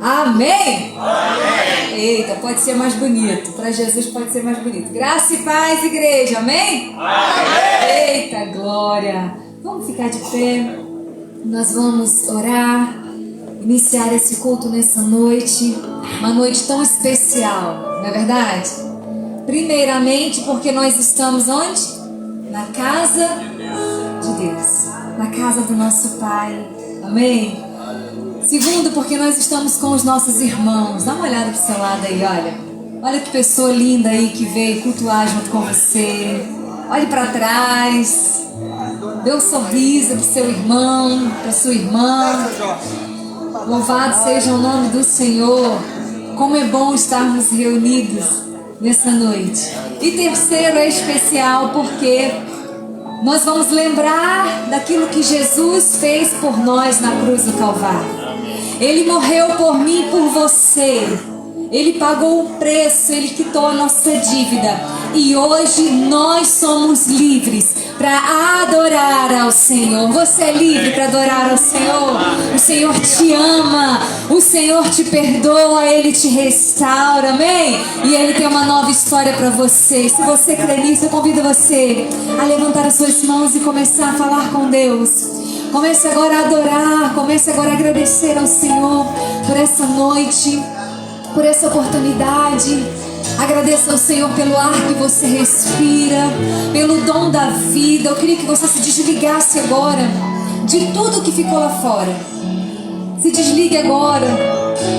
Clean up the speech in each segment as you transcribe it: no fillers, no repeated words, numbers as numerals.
Amém? Amém. Eita, pode ser mais bonito. Para Jesus pode ser mais bonito. Graça e paz, igreja. Amém? Amém. Eita, glória. Vamos ficar de pé. Nós vamos orar, iniciar esse culto nessa noite. Uma noite tão especial, não é verdade? Primeiramente porque nós estamos onde? Na casa de Deus. Na casa do nosso Pai. Amém? Segundo, porque nós estamos com os nossos irmãos. Dá uma olhada pro seu lado aí, olha. Olha que pessoa linda aí que veio cultuar junto com você. Olhe para trás. Dê um sorriso pro seu irmão, pra sua irmã. Louvado seja o nome do Senhor. Como é bom estarmos reunidos nessa noite. E terceiro é especial porque nós vamos lembrar daquilo que Jesus fez por nós na cruz do Calvário. Ele morreu por mim e por você. Ele pagou o preço, Ele quitou a nossa dívida. E hoje nós somos livres para adorar ao Senhor. Você é livre para adorar ao Senhor. O Senhor te ama, o Senhor te perdoa, Ele te restaura, amém? E Ele tem uma nova história para você. Se você crê nisso, eu convido você a levantar as suas mãos e começar a falar com Deus. Comece agora a adorar, comece agora a agradecer ao Senhor por essa noite, por essa oportunidade. Agradeça ao Senhor pelo ar que você respira, pelo dom da vida. Eu queria que você se desligasse agora de tudo que ficou lá fora. Se desligue agora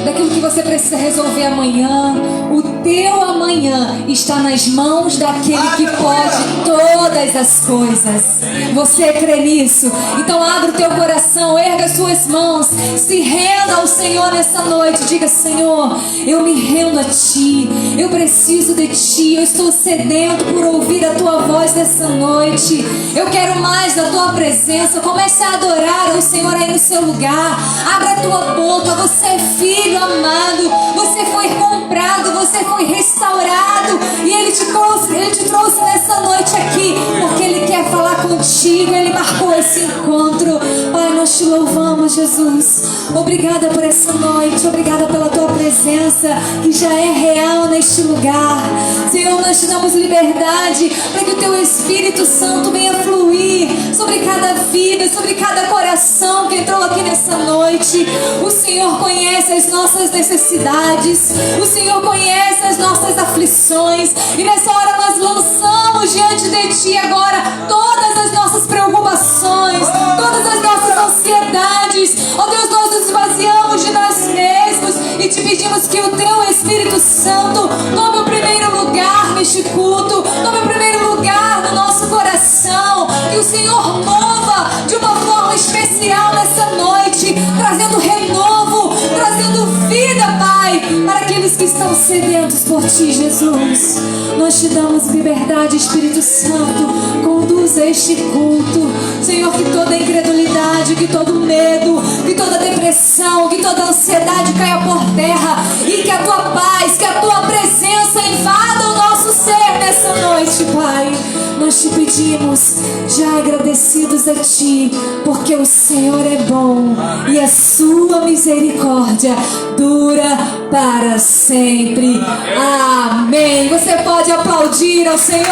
daquilo que você precisa resolver amanhã. O teu amanhã está nas mãos daquele que pode todas as coisas. Você crê nisso? Então abre o teu coração, erga as suas mãos, se renda ao Senhor nessa noite. Diga: Senhor, eu me rendo a Ti, eu preciso de Ti, eu estou sedento por ouvir a Tua voz nessa noite. Eu quero mais da Tua presença. Comece a adorar ao Senhor aí no seu lugar. Abra a tua boca. Você é filho amado, você foi comprado, você foi restaurado, e Ele te trouxe nessa noite aqui porque Ele quer falar contigo. Ele marcou esse encontro. Pai, nós te louvamos, Jesus. Obrigada por essa noite, obrigada pela Tua presença que já é real neste lugar. Senhor, nós te damos liberdade para que o Teu Espírito Santo venha fluir sobre cada vida, sobre cada coração que entrou aqui nessa noite. O Senhor conhece as nossas necessidades, o Senhor conhece as nossas aflições, e nessa hora nós lançamos diante de Ti agora todas as nossas preocupações, todas as nossas ansiedades. Ó Deus, nós nos esvaziamos de nós mesmos e Te pedimos que o Teu Espírito Santo tome o primeiro lugar neste culto, tome o primeiro lugar no nosso coração. Que o Senhor mova de uma forma especial nessa noite, trazendo renovo, trazendo vida, Pai, para aqueles que estão sedentos por Ti, Jesus. Nós Te damos liberdade, Espírito Santo. Conduza este culto, Senhor, que toda incredulidade, que todo medo, que toda depressão, que toda ansiedade caia por terra, e que a Tua paz, que a Tua presença invada o nosso ser nessa noite, Pai. Nós Te pedimos, já agradecidos a Ti, porque o Senhor é bom e a Sua misericórdia dura para sempre. Amém. Você pode aplaudir ao Senhor.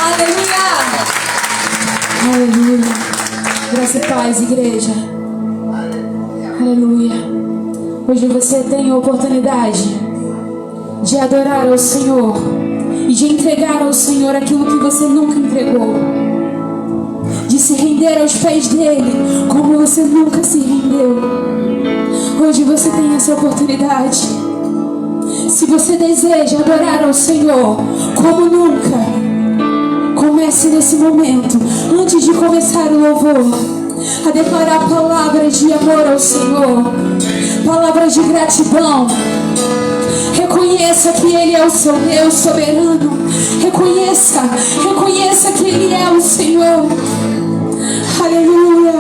Aleluia. Aleluia. Graça e paz, igreja. Aleluia. Hoje você tem a oportunidade de adorar ao Senhor e de entregar ao Senhor aquilo que você nunca entregou, de se render aos pés dele como você nunca se rendeu. Hoje você tem essa oportunidade. Se você deseja adorar ao Senhor como nunca, comece nesse momento, antes de começar o louvor, a declarar palavras de amor ao Senhor, palavras de gratidão. Reconheça que Ele é o seu Deus soberano. Reconheça que Ele é o Senhor. Aleluia.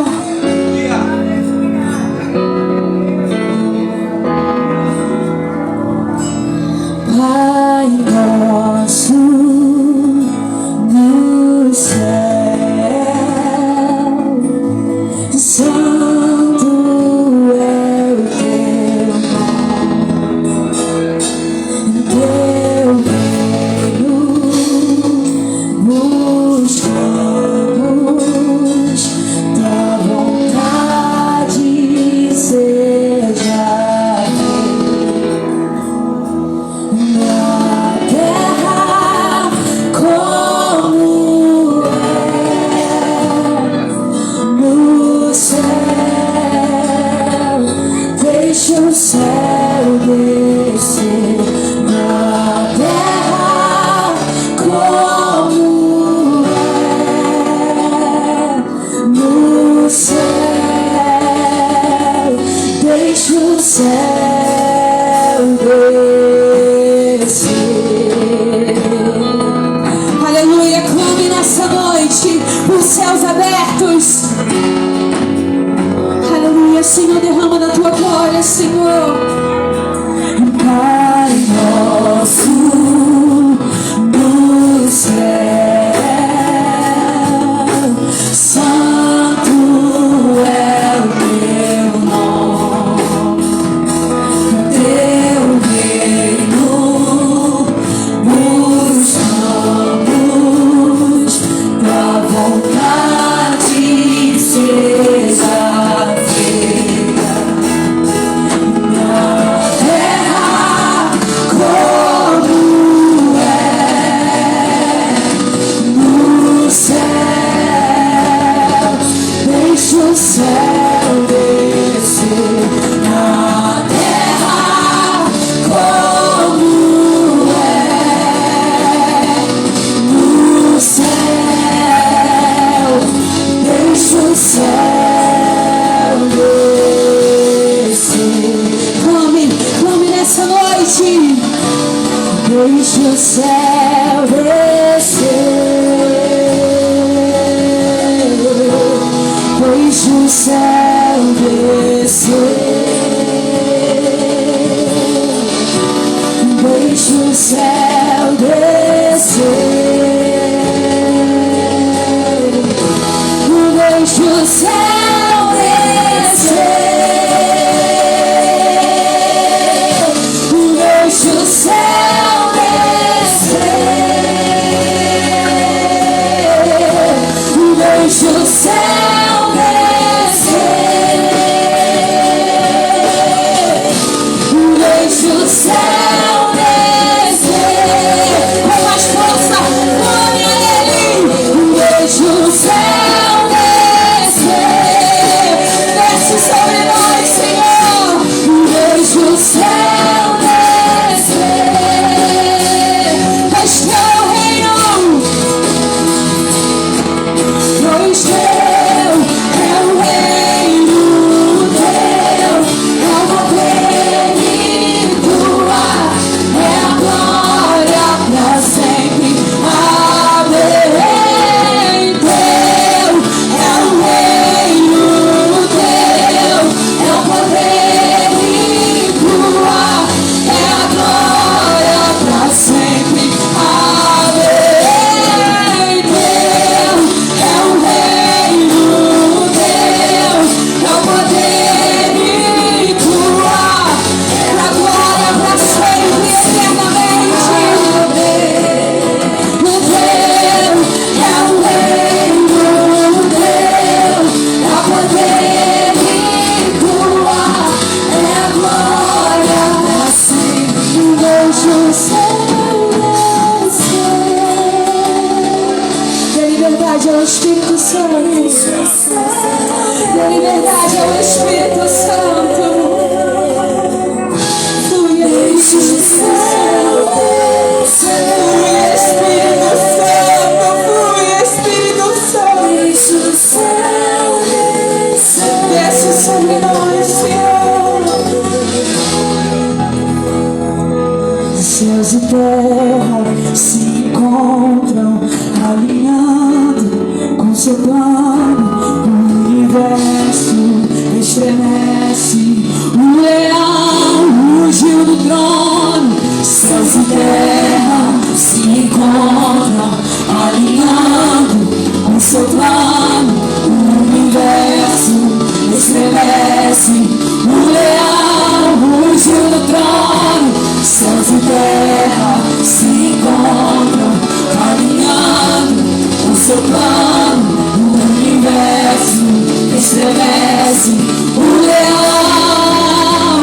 Pai nosso no céu, santo é o Teu nome. céu descer na terra como é no céu. Deixa o céu descer. Aleluia, clame nessa noite os céus abertos. Aleluia, Senhor, derrama da tua glória, Senhor. Pai nosso no céu, santo é o teu nome, teu reino buscamos, tua vontade seja feita na terra como é no céu. Deixa o céu descer na terra como é no céu. Deixa o céu descer. Clame nessa noite. Deixa o céu descer. Deixa o céu descer. Deixa o céu descer. Deixa o céu descer. Deixa o céu descer. Deixa o céu descer. Deixa o céu descer. Com mais força, glória a Ele. Deixa o céu descer. Desce sobre nós, Senhor. Deixa o céu descer. Pois teu reino, pois teu é o reino teu, é o poder e tua, é a glória pra sempre. Amém. Teu é o reino teu, é o poder e tua, é a glória pra sempre. Amém. Teu é o reino teu, é o poder e tua, é a glória pra sempre, eternamente. O teu é o reino teu, é o poder e tua, é a glória pra sempre. Deixa o céu descer. Dê liberdade ao Espírito Santo. Dê liberdade ao Espírito Santo. Flui, Espírito Santo. Flui, Espírito Santo. Flui, Espírito Santo. Deixa o céu descer. Desce sobre nós, Senhor. Céus e terra se encontram, alinhando com seu plano. O universo estremece, o leão rugiu do trono. Céus e terra se encontram, alinhando com seu plano. O universo estremece, o leão rugiu do trono. Céus e terra se encontram, caminhando com seu plano. O universo estremece, o leão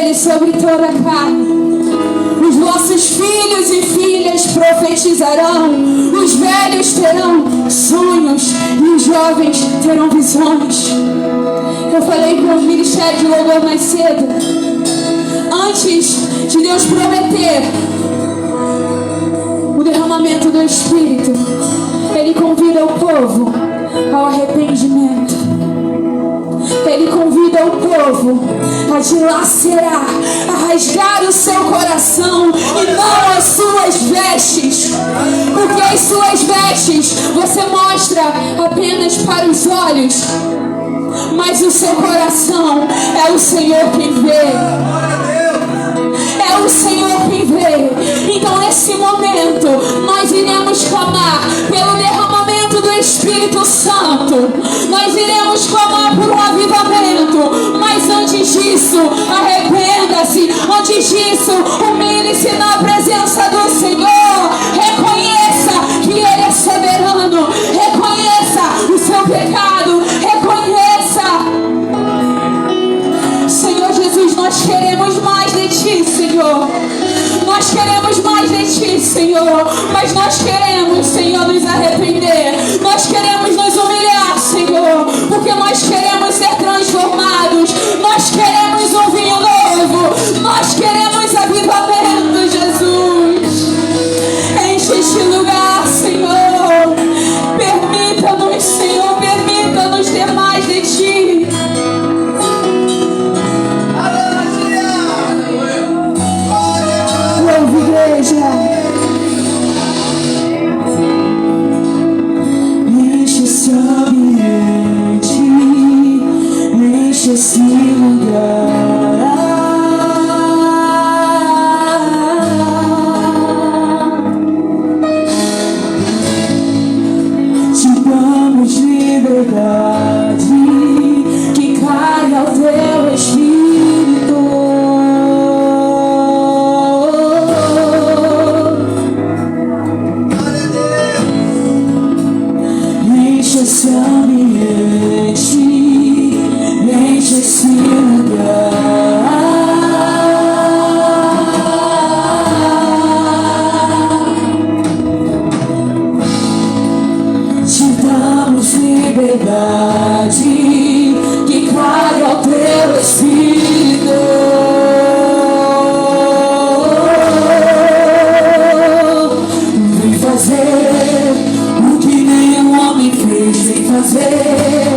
dele sobre toda a carne. Os vossos filhos e filhas profetizarão, os velhos terão sonhos e os jovens terão visões. Eu falei com o ministério de louvor mais cedo. Antes de Deus prometer o derramamento do Espírito, Ele convida o povo ao arrependimento. Ele convida o povo a dilacerar, a rasgar o seu coração e não as suas vestes. Porque as suas vestes você mostra apenas para os olhos, mas o seu coração é o Senhor quem vê. É o Senhor quem vê. Então nesse momento nós iremos clamar pelo derramamento do Espírito Santo. Nós iremos clamar por um avivamento. Mas antes disso, arrependa-se. Antes disso, humilhe-se na presença do Senhor. Reconheça que Ele é soberano. Reconheça o seu pecado. Reconheça. Senhor Jesus, nós queremos mais de Ti, Senhor. Nós queremos mais de Ti, Senhor. Mas nós queremos, Senhor, nos arrepender. Nós queremos nos humilhar, Senhor. Porque nós queremos ser transformados. Nós queremos um vinho novo. Nós queremos avivamento, Jesus. Enche este lugar, Senhor. Permita-nos, Senhor. Permita-nos ter mais de Ti. Enche esse ambiente, enche esse lugar. Te damos liberdade, que caia o Teu Espírito. Enche esse ambiente, enche esse lugar. Te damos liberdade, que caia o Teu Espírito. Vem fazer o que nenhum homem fez, vem fazer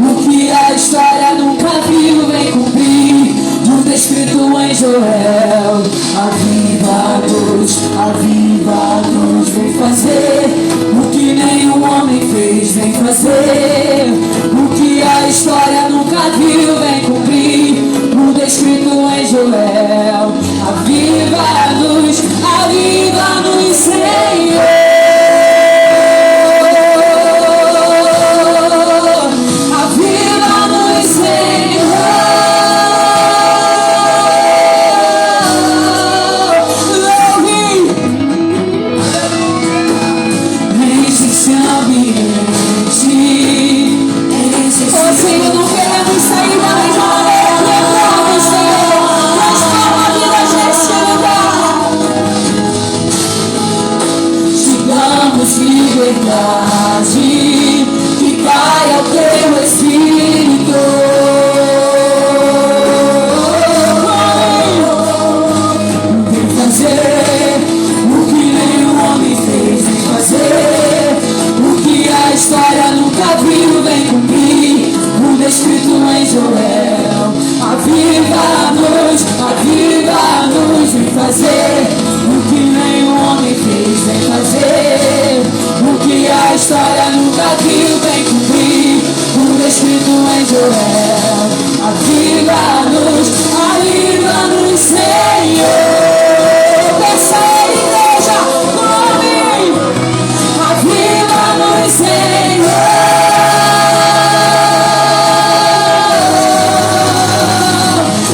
o que a história nunca viu, vem cumprir tudo escrito em Joel. Aviva-nos, aviva-nos, vem fazer o que nenhum homem fez, vem fazer o que a história nunca viu, vem cumprir tudo escrito em Joel. Aviva-nos, aviva-nos, Senhor. Liberdade, que caia o Teu Espírito. Vem fazer o que nenhum homem fez, vem fazer o que a história nunca viu, vem cumprir o descrito em Joel. Aviva-nos, aviva-nos, vem fazer o que nenhum homem fez, vem fazer o que a história nunca viu, vem cumprir o descrito em Joel. Aviva-nos, aviva-nos, Senhor. Peça a Ele, igreja, amém. Aviva-nos, Senhor.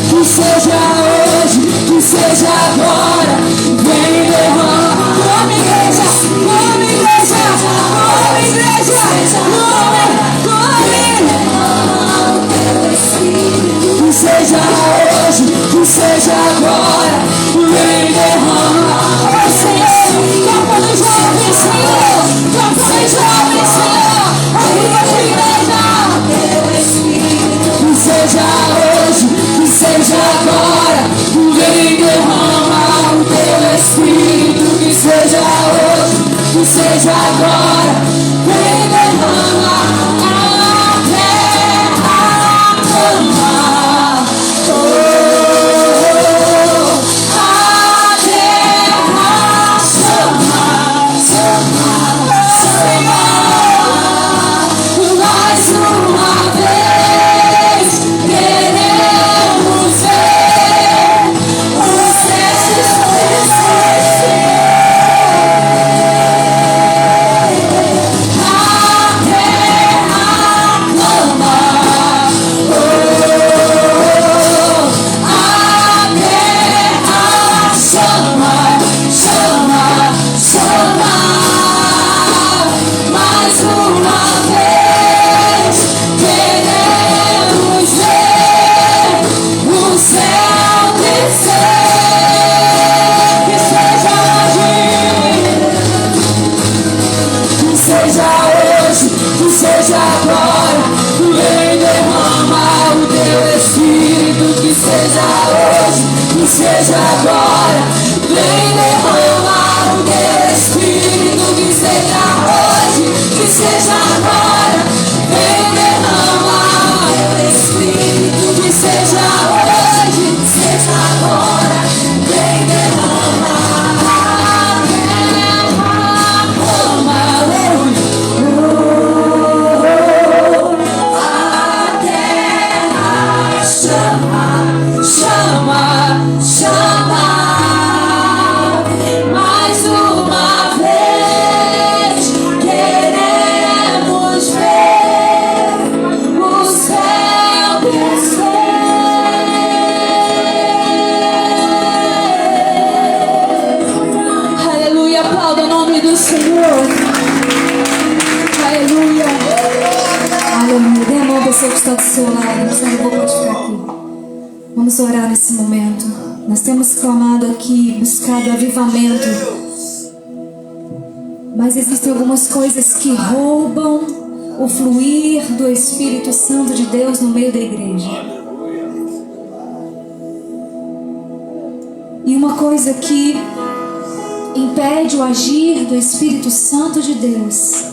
Que seja hoje, que seja agora, vem derramar. Como igreja, como igreja, como igreja, como igreja. agora, vem derrama. Oh Senhor, toca nos jovens, Senhor, toca nos jovens, Senhor, aviva a tua igreja. Teu Espírito, que seja hoje, que seja agora, vem derrama o teu Espírito, que seja hoje, que seja agora, vem derrama. A terra clama, a terra chama, Senhor, mais uma vez queremos ver o céu descer. A terra clama, a terra chama, mais uma vez queremos ver o céu descer. Que seja hoje, que seja agora, vem derrama o teu Espírito, que seja hoje, que seja agora, vem derrama o teu Espírito, que seja hoje, que seja agora, vem derrama o teu Espírito, que seja hoje, que seja agora, vem derrama. Chama, mais uma vez queremos ver o céu descer. Aleluia, aplauda o nome do Senhor. Aleluia. Aleluia. Dê a mão à pessoa que está do seu lado. Não sei, eu vou pode ficar aqui. Vamos orar nesse momento. Nós temos clamado aqui, buscado avivamento. Mas existem algumas coisas que roubam o fluir do Espírito Santo de Deus no meio da igreja. E uma coisa que impede o agir do Espírito Santo de Deus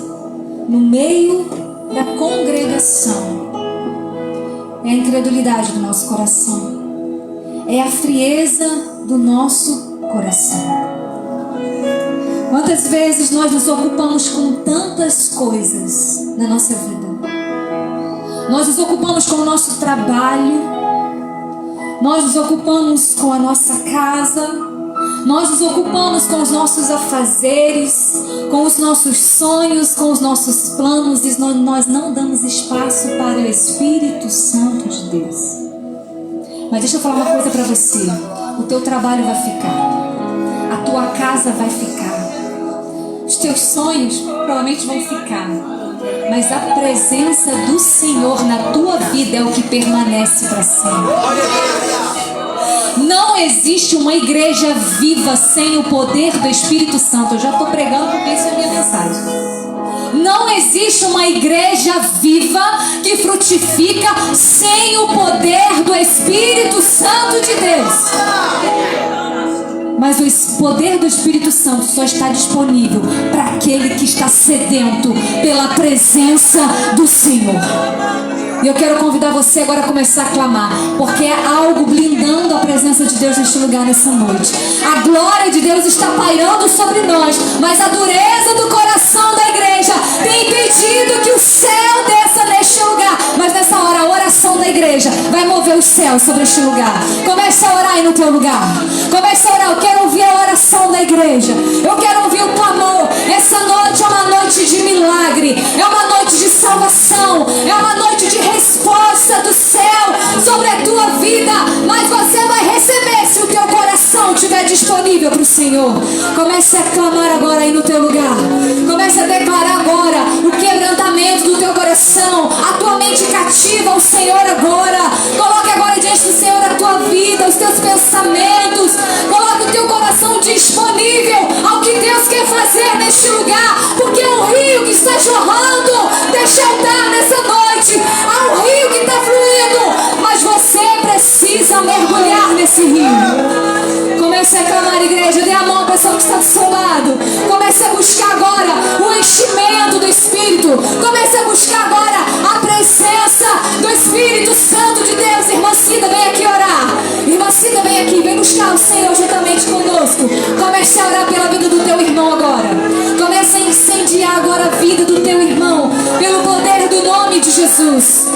no meio da congregação é a incredulidade do nosso coração. É a frieza do nosso coração. Quantas vezes nós nos ocupamos com tantas coisas na nossa vida? Nós nos ocupamos com o nosso trabalho, nós nos ocupamos com a nossa casa, nós nos ocupamos com os nossos afazeres, com os nossos sonhos, com os nossos planos, e nós não damos espaço para o Espírito Santo de Deus. Mas deixa eu falar uma coisa para você. O teu trabalho vai ficar, a tua casa vai ficar, os teus sonhos provavelmente vão ficar, mas a presença do Senhor na tua vida é o que permanece para sempre. Não existe uma igreja viva sem o poder do Espírito Santo. Eu já estou pregando porque isso é a minha mensagem. Não existe uma igreja viva que frutifica sem o poder do Espírito Santo de Deus. Mas o poder do Espírito Santo só está disponível para aquele que está sedento pela presença do Senhor. E eu quero convidar você agora a começar a clamar, porque é algo blindando a presença de Deus neste lugar nessa noite. A glória de Deus está pairando sobre nós, mas a dureza do coração da igreja tem impedido que o céu desça neste lugar. Mas nessa hora a oração da igreja vai mover o céu sobre este lugar. Comece a orar aí no teu lugar. Comece a orar. Eu quero ouvir a oração da igreja. Eu quero ouvir o clamor. Essa noite é uma noite de milagre, é uma noite de salvação, é uma noite de resposta do céu sobre a tua vida. Mas você vai receber se o teu coração estiver disponível para o Senhor. Comece a clamar agora aí no teu lugar. Comece a declarar agora o quebrantamento do teu coração, a tua mente cativa ao Senhor agora. Coloque agora diante do Senhor a tua vida, os teus pensamentos. Coloque o teu coração disponível ao que Deus quer fazer neste lugar, porque é um rio que está jorrando deste altar nessa noite. Há um rio que está fluindo, mas você precisa mergulhar nesse rio. Comece a clamar, igreja. Dê a mão à pessoa que está do seu lado. Comece a buscar agora o enchimento do Espírito. Comece a buscar agora a presença do Espírito Santo de Deus. Irmã Cida, vem aqui orar. Irmã Cida, vem aqui. Vem buscar o Senhor juntamente conosco. Comece a orar pela vida do teu irmão agora. Comece a incendiar agora a vida do teu irmão, pelo poder do nome de Jesus.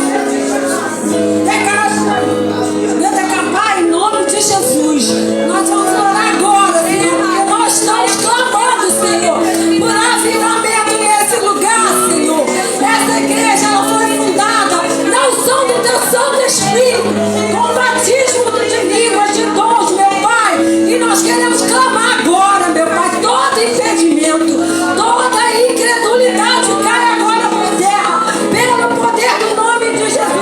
Deus é capaz, em nome de Jesus. Nós vamos orar agora, Senhor. Nós estamos clamando, Senhor, por avivamento nesse lugar, Senhor. Essa igreja ela foi fundada na unção do teu Santo Espírito, com batismo de línguas de dons, meu Pai. E nós queremos clamar agora, meu Pai, todo impedimento, toda incredulidade cai agora por terra, pelo poder do nome de Jesus.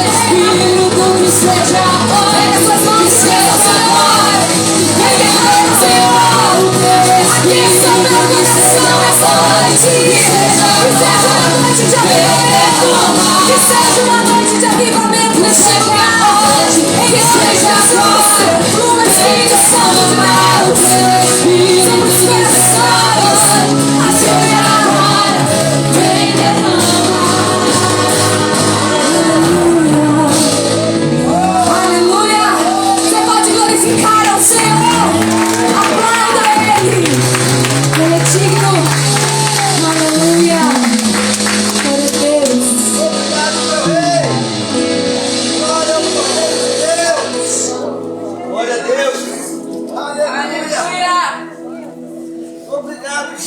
Espírito que seja, olha suas mãos.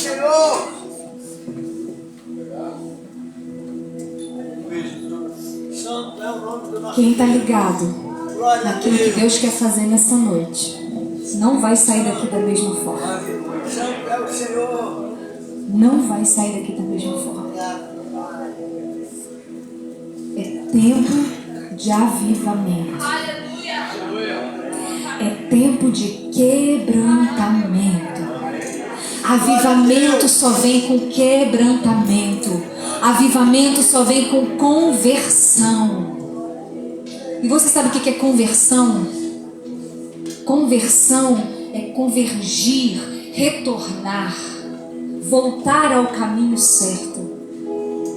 Senhor. Santo é o nome do nosso Quem está ligado Glória a naquilo que Deus. Deus quer fazer nessa noite não vai sair daqui da mesma forma. Santo é o Senhor. Não vai sair daqui da mesma forma. É tempo de avivamento. É tempo de quebrantamento. Avivamento só vem com quebrantamento. Avivamento só vem com conversão. E você sabe o que é conversão? Conversão é convergir, retornar, voltar ao caminho certo.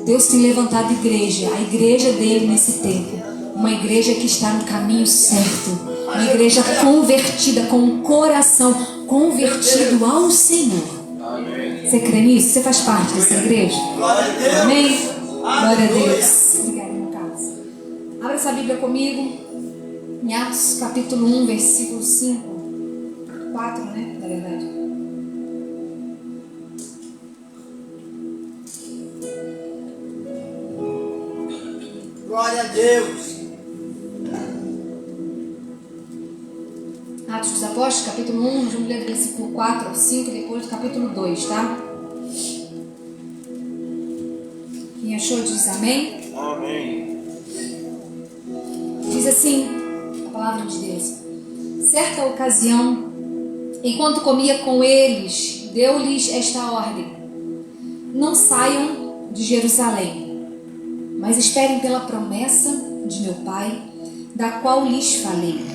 Deus tem levantado igreja, a igreja dele nesse tempo. Uma igreja que está no caminho certo. Uma igreja convertida, com um coração convertido ao Senhor. Você crê nisso? Você faz parte dessa igreja? Glória a Deus. Amém? Glória a Deus. Obrigada, meu Carlos. Abra essa Bíblia comigo. Em Atos capítulo 1, versículo 5. 4, né? Na verdade. Glória a Deus. Atos dos Apóstolos, capítulo 1, vamos ler do versículo 4 ao 5, depois do capítulo 2, tá? Quem achou diz amém? Amém. Diz assim a palavra de Deus. Certa ocasião, enquanto comia com eles, deu-lhes esta ordem: não saiam de Jerusalém, mas esperem pela promessa de meu Pai, da qual lhes falei.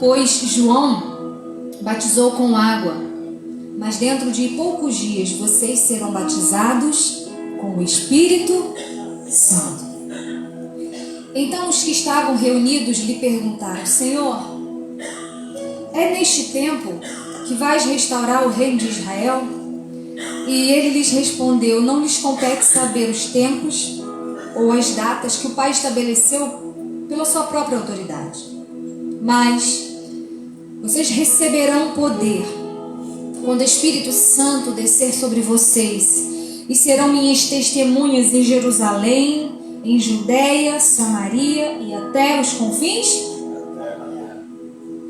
Pois João batizou com água, mas dentro de poucos dias vocês serão batizados com o Espírito Santo. Então os que estavam reunidos lhe perguntaram: Senhor, é neste tempo que vais restaurar o reino de Israel? E ele lhes respondeu: não lhes compete saber os tempos ou as datas que o Pai estabeleceu pela sua própria autoridade. Mas vocês receberão poder quando o Espírito Santo descer sobre vocês, e serão minhas testemunhas em Jerusalém, em Judeia, Samaria e até os confins.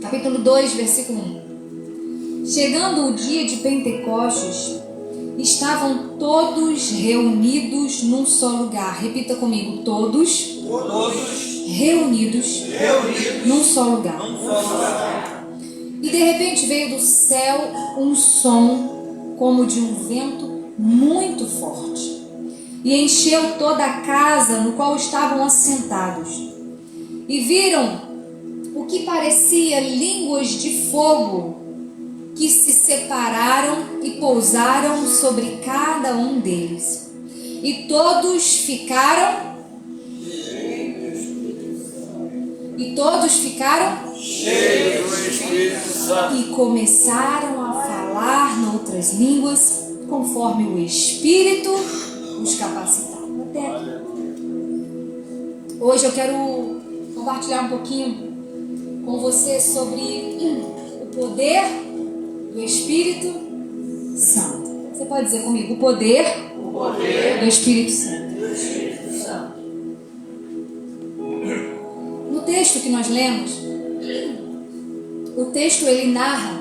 Capítulo 2, versículo 1. Chegando o dia de Pentecostes, estavam todos reunidos num só lugar. Repita comigo: todos reunidos num só lugar. E de repente veio do céu um som como de um vento muito forte, e encheu toda a casa no qual estavam assentados. E viram o que parecia línguas de fogo, que se separaram e pousaram sobre cada um deles. E todos ficaram Cheio do Espírito Santo. e começaram a falar noutras línguas, conforme o Espírito os capacitava. Até aqui. Hoje eu quero compartilhar um pouquinho com você sobre o poder do Espírito Santo. Você pode dizer comigo: o poder do Espírito Santo. No texto que nós lemos, o texto ele narra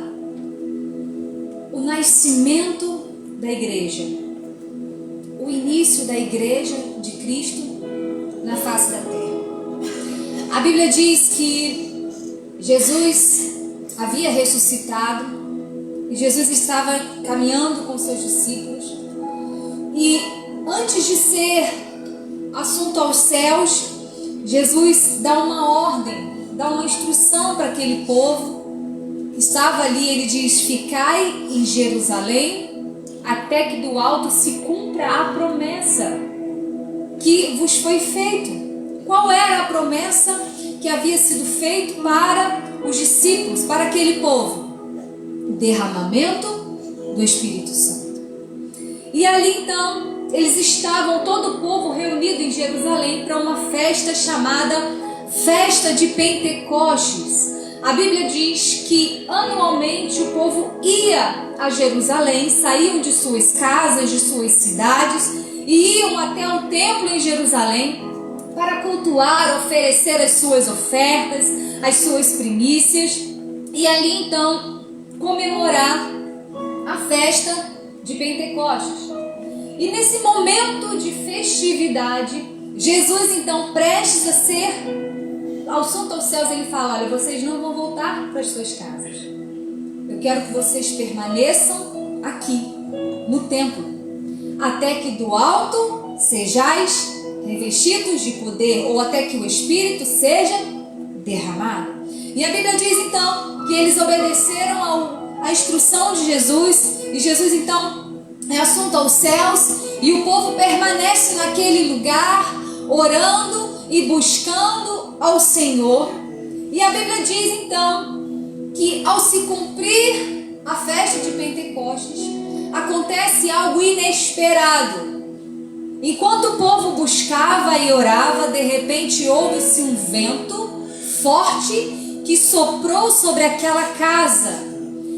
o nascimento da igreja, o início da igreja de Cristo na face da terra. A Bíblia diz que Jesus havia ressuscitado e Jesus estava caminhando com seus discípulos, e antes de ser assunto aos céus, Jesus dá uma ordem, dá uma instrução para aquele povo que estava ali. Ele diz: ficai em Jerusalém até que do alto se cumpra a promessa que vos foi feita. Qual era a promessa que havia sido feita para os discípulos, para aquele povo? O derramamento do Espírito Santo. E ali então eles estavam, todo o povo reunido em Jerusalém, para uma festa chamada Festa de Pentecostes. a Bíblia diz que anualmente o povo ia a Jerusalém, saíam de suas casas, de suas cidades e iam até o templo em Jerusalém para cultuar, oferecer as suas ofertas, as suas primícias e ali então comemorar a festa de Pentecostes. E nesse momento de festividade, Jesus então prestes a ser ao assunto aos céus, ele fala: olha, vocês não vão voltar para as suas casas. Eu quero que vocês permaneçam aqui, no templo, até que do alto sejais revestidos de poder, ou até que o Espírito seja derramado. E a Bíblia diz então que eles obedeceram à instrução de Jesus, e Jesus então é assunto aos céus, e o povo permanece naquele lugar, orando e buscando ao Senhor. E a Bíblia diz então que ao se cumprir a festa de Pentecostes, acontece algo inesperado. Enquanto o povo buscava e orava, de repente houve-se um vento forte que soprou sobre aquela casa.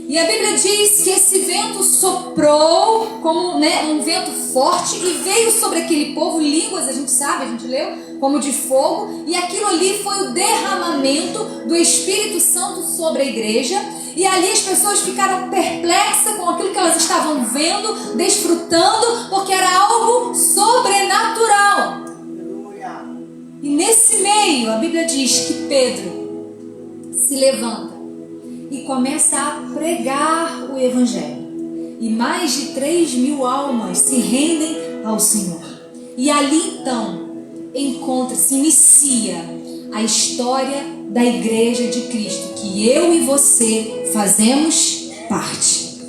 E a Bíblia diz que esse vento soprou como um vento forte e veio sobre aquele povo línguas, a gente sabe, a gente leu, como de fogo. E aquilo ali foi o derramamento do Espírito Santo sobre a igreja. E ali as pessoas ficaram perplexas com aquilo que elas estavam vendo, desfrutando, porque era algo sobrenatural. E nesse meio, a Bíblia diz que Pedro se levanta e começa a pregar o Evangelho. E mais de 3.000 almas se rendem ao Senhor. E ali então se inicia a história da Igreja de Cristo, que eu e você fazemos parte.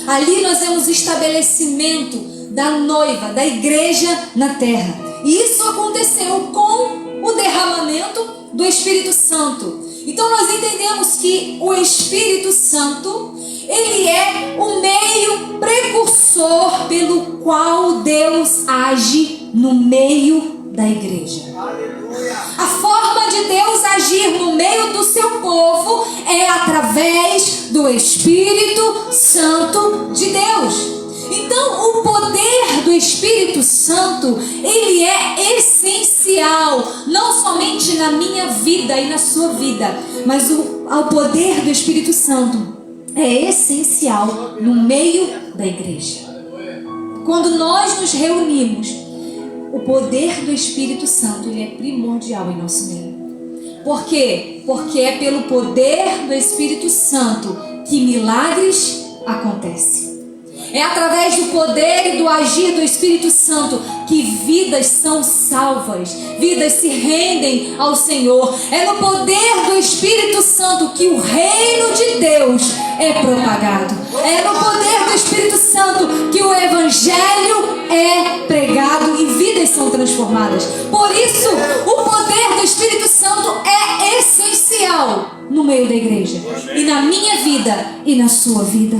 Ali nós vemos o estabelecimento da noiva, da igreja na terra. E isso aconteceu com o derramamento do Espírito Santo. Então nós entendemos que o Espírito Santo, ele é o meio precursor pelo qual Deus age no meio da igreja. A forma de Deus agir no meio do seu povo é através do Espírito Santo de Deus. Então, o poder do Espírito Santo, ele é essencial, não somente na minha vida e na sua vida, mas o poder do Espírito Santo é essencial no meio da igreja. Quando nós nos reunimos, o poder do Espírito Santo, ele é primordial em nosso meio. Por quê? Porque é pelo poder do Espírito Santo que milagres acontecem. É através do poder e do agir do Espírito Santo que vidas são salvas, vidas se rendem ao Senhor. É no poder do Espírito Santo que o reino de Deus é propagado. É no poder do Espírito Santo que o Evangelho é pregado e vidas são transformadas. Por isso, o poder do Espírito Santo é essencial no meio da igreja, e na minha vida e na sua vida.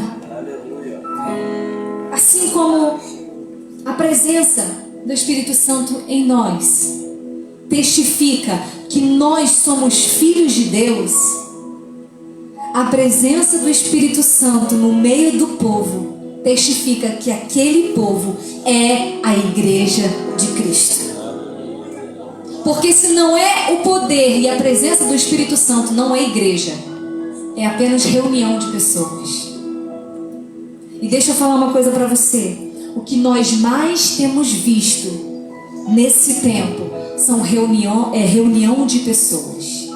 Assim como a presença do Espírito Santo em nós testifica que nós somos filhos de Deus, a presença do Espírito Santo no meio do povo testifica que aquele povo é a igreja de Cristo. Porque se não é o poder e a presença do Espírito Santo, não é igreja, é apenas reunião de pessoas. E deixa eu falar uma coisa para você. O que nós mais temos visto nesse tempo são reunião de pessoas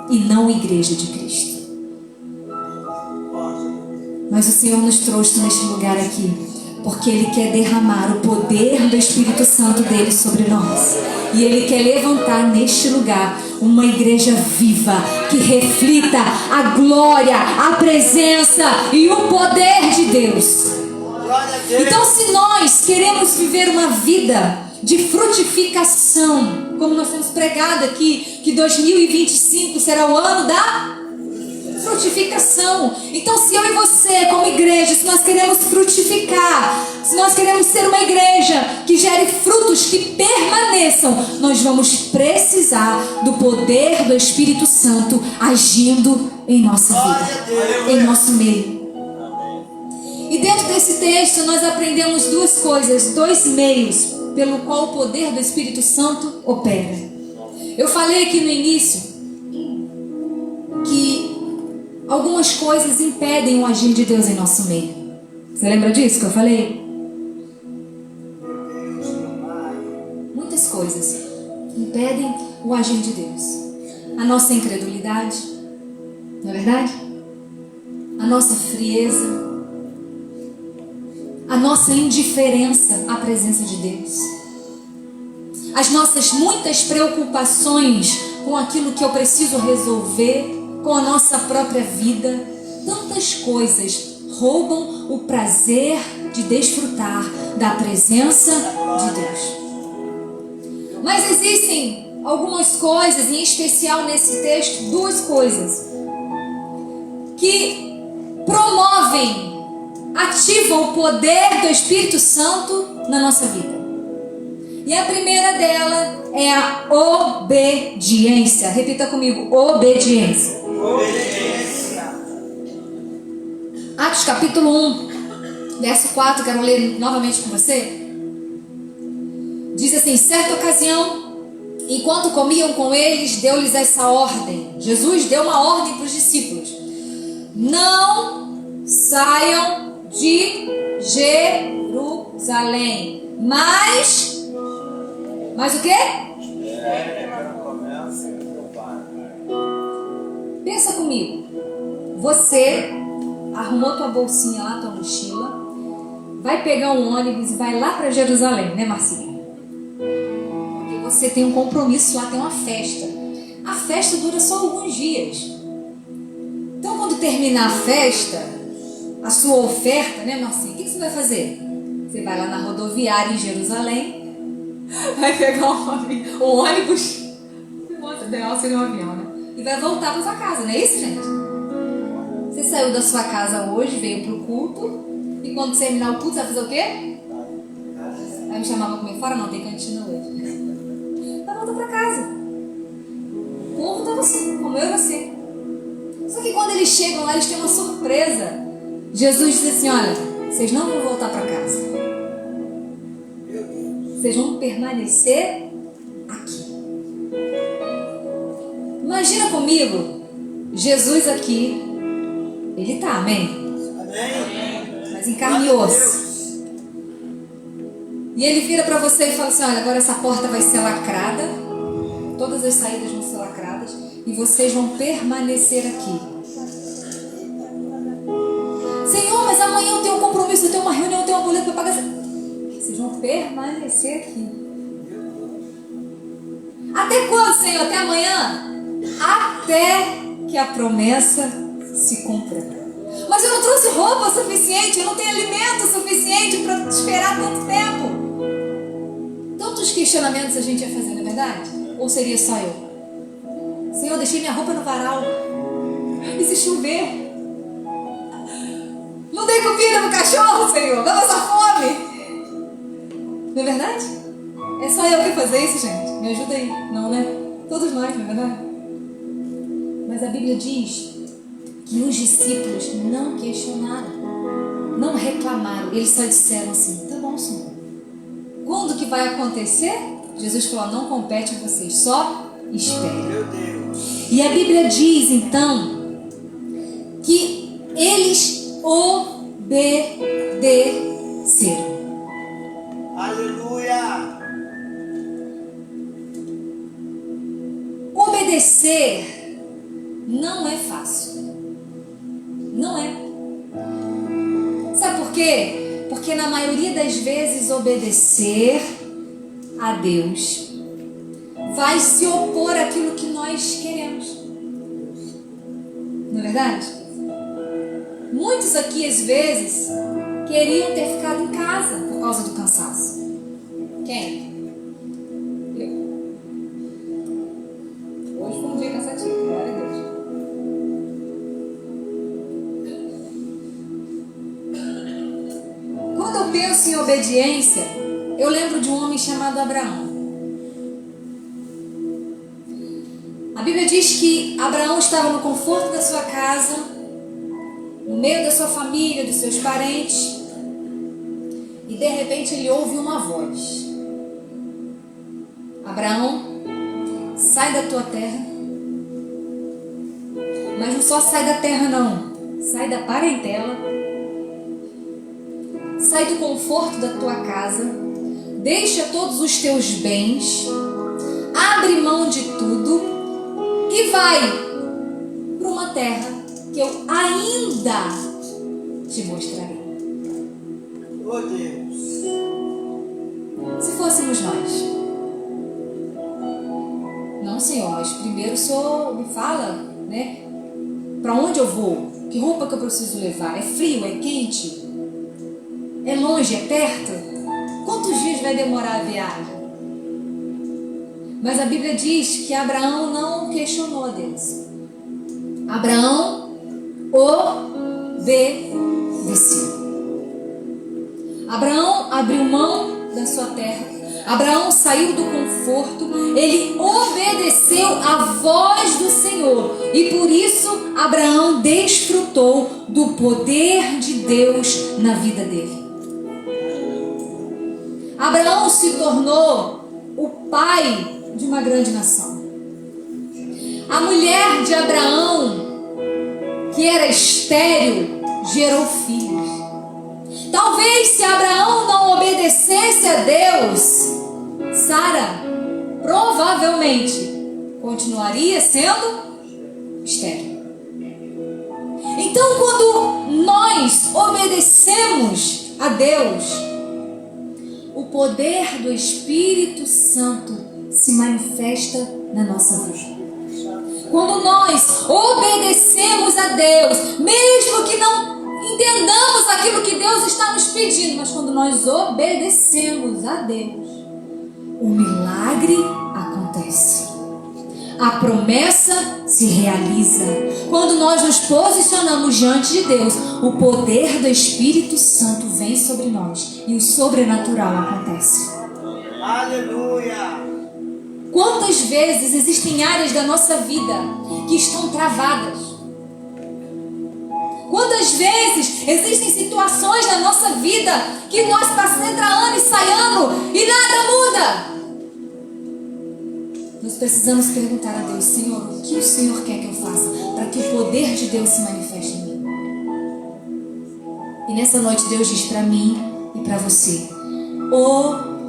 e não igreja de Cristo. Mas o Senhor nos trouxe neste lugar aqui porque Ele quer derramar o poder do Espírito Santo dele sobre nós. E Ele quer levantar neste lugar uma igreja viva que reflita a glória, a presença e o poder de Deus. Então, se nós queremos viver uma vida de frutificação, como nós temos pregado aqui, que 2025 será o ano da frutificação. Então, se eu e você, como igreja, se nós queremos frutificar, se nós queremos ser uma igreja que gere frutos que permaneçam, nós vamos precisar do poder do Espírito Santo agindo em nossa vida, em nosso meio. E dentro desse texto nós aprendemos duas coisas, dois meios pelo qual o poder do Espírito Santo opera. Eu falei aqui no início que algumas coisas impedem o agir de Deus em nosso meio. Você lembra disso que eu falei? Muitas coisas impedem o agir de Deus. A nossa incredulidade, não é verdade? A nossa frieza, a nossa indiferença à presença de Deus, as nossas muitas preocupações com aquilo que eu preciso resolver, com a nossa própria vida. Tantas coisas roubam o prazer de desfrutar da presença de Deus. Mas existem algumas coisas, em especial nesse texto, duas coisas que promovem, ativam o poder do Espírito Santo na nossa vida. E a primeira dela é a obediência. Repita comigo, obediência. Obediência. Atos capítulo 1, verso 4, quero ler novamente com você. Diz assim: certa ocasião, enquanto comiam com eles, deu-lhes essa ordem. Jesus deu uma ordem para os discípulos: não saiam de Jerusalém, mas o quê? Pensa comigo. Você arrumou tua bolsinha lá, tua mochila, vai pegar um ônibus e vai lá para Jerusalém, né, Marcinha? Porque você tem um compromisso lá, tem uma festa. A festa dura só alguns dias. Então, quando terminar a festa, a sua oferta, né, Marcinha? O que você vai fazer? Você vai lá na rodoviária em Jerusalém, vai pegar um ônibus, nossa, ideal seria um avião, né? E vai voltar para sua casa, não é isso, gente? Você saiu da sua casa hoje, veio pro culto, e quando terminar o culto, você vai fazer o quê? Vai me chamar pra comer fora? Não, tem cantina hoje. Vai voltar pra casa. O povo tá assim, como eu e você. Só que quando eles chegam lá, eles têm uma surpresa. Jesus diz assim: olha, vocês não vão voltar para casa. Vocês vão permanecer aqui. Imagina comigo, Jesus aqui. Ele tá, amém? Amém. Mas em carne e osso. E ele vira para você e fala assim: olha, agora essa porta vai ser lacrada. Todas as saídas vão ser lacradas. E vocês vão permanecer aqui. Senhor, mas amanhã eu tenho um compromisso, eu tenho uma reunião, eu tenho uma boleto para pagar. Vocês vão permanecer aqui. Até quando, Senhor? Até amanhã? Até que a promessa se cumpra. Mas eu não trouxe roupa suficiente, eu não tenho alimento suficiente para esperar tanto tempo. Tantos questionamentos a gente ia fazer, não é verdade? Ou seria só eu? Senhor, deixei minha roupa no varal. E se chover? Não dei comida pro cachorro, Senhor. Vai passar fome. Não é verdade? É só eu que fazer isso, gente? Me ajuda aí. Não, né? Todos nós, não é verdade? Mas a Bíblia diz que os discípulos não questionaram, não reclamaram. Eles só disseram assim: tá bom, Senhor. Quando que vai acontecer? Jesus falou: não compete a vocês, só esperem. Meu Deus. E a Bíblia diz, então, que eles obedeceram. Aleluia. Obedecer não é fácil. Não é. Sabe por quê? Porque na maioria das vezes obedecer a Deus vai se opor àquilo que nós queremos. Não é verdade? Muitos aqui, às vezes, queriam ter ficado em casa por causa do cansaço. Quem? Eu. Hoje foi um dia cansativo, glória a Deus. penso em obediência, eu lembro de um homem chamado Abraão. A Bíblia diz que Abraão estava no conforto da sua casa, no meio da sua família, dos seus parentes, e de repente ele ouve uma voz: Abraão, sai da tua terra. Mas não só sai da terra não, sai da parentela, sai do conforto da tua casa, deixa todos os teus bens, abre mão de tudo e vai para uma terra que eu ainda te mostrarei. Oh Deus. Se fôssemos nós: não, Senhor, mas primeiro o Senhor me fala, né? Para onde eu vou? Que roupa que eu preciso levar? É frio? É quente? É longe? É perto? Quantos dias vai demorar a viagem? Mas a Bíblia diz que Abraão não questionou a Deus. Abraão obedeceu. Abraão abriu mão da sua terra. Abraão saiu do conforto, ele obedeceu à voz do Senhor e por isso Abraão desfrutou do poder de Deus na vida dele. Abraão se tornou o pai de uma grande nação. A mulher de Abraão, que era estéril, gerou filhos. Talvez se Abraão não obedecesse a Deus, Sara provavelmente continuaria sendo estéril. Então, quando nós obedecemos a Deus, o poder do Espírito Santo se manifesta na nossa vida. Quando nós obedecemos a Deus, mesmo que não entendamos aquilo que Deus está nos pedindo, mas quando nós obedecemos a Deus, o milagre acontece. A promessa se realiza. Quando nós nos posicionamos diante de Deus, o poder do Espírito Santo vem sobre nós e o sobrenatural acontece. Aleluia. Quantas vezes existem áreas da nossa vida que estão travadas? Quantas vezes existem situações na nossa vida que nós passamos, entra ano e sai ano e nada muda? Nós precisamos perguntar a Deus: Senhor, o que o Senhor quer que eu faça para que o poder de Deus se manifeste em mim? E nessa noite Deus diz para mim e para você: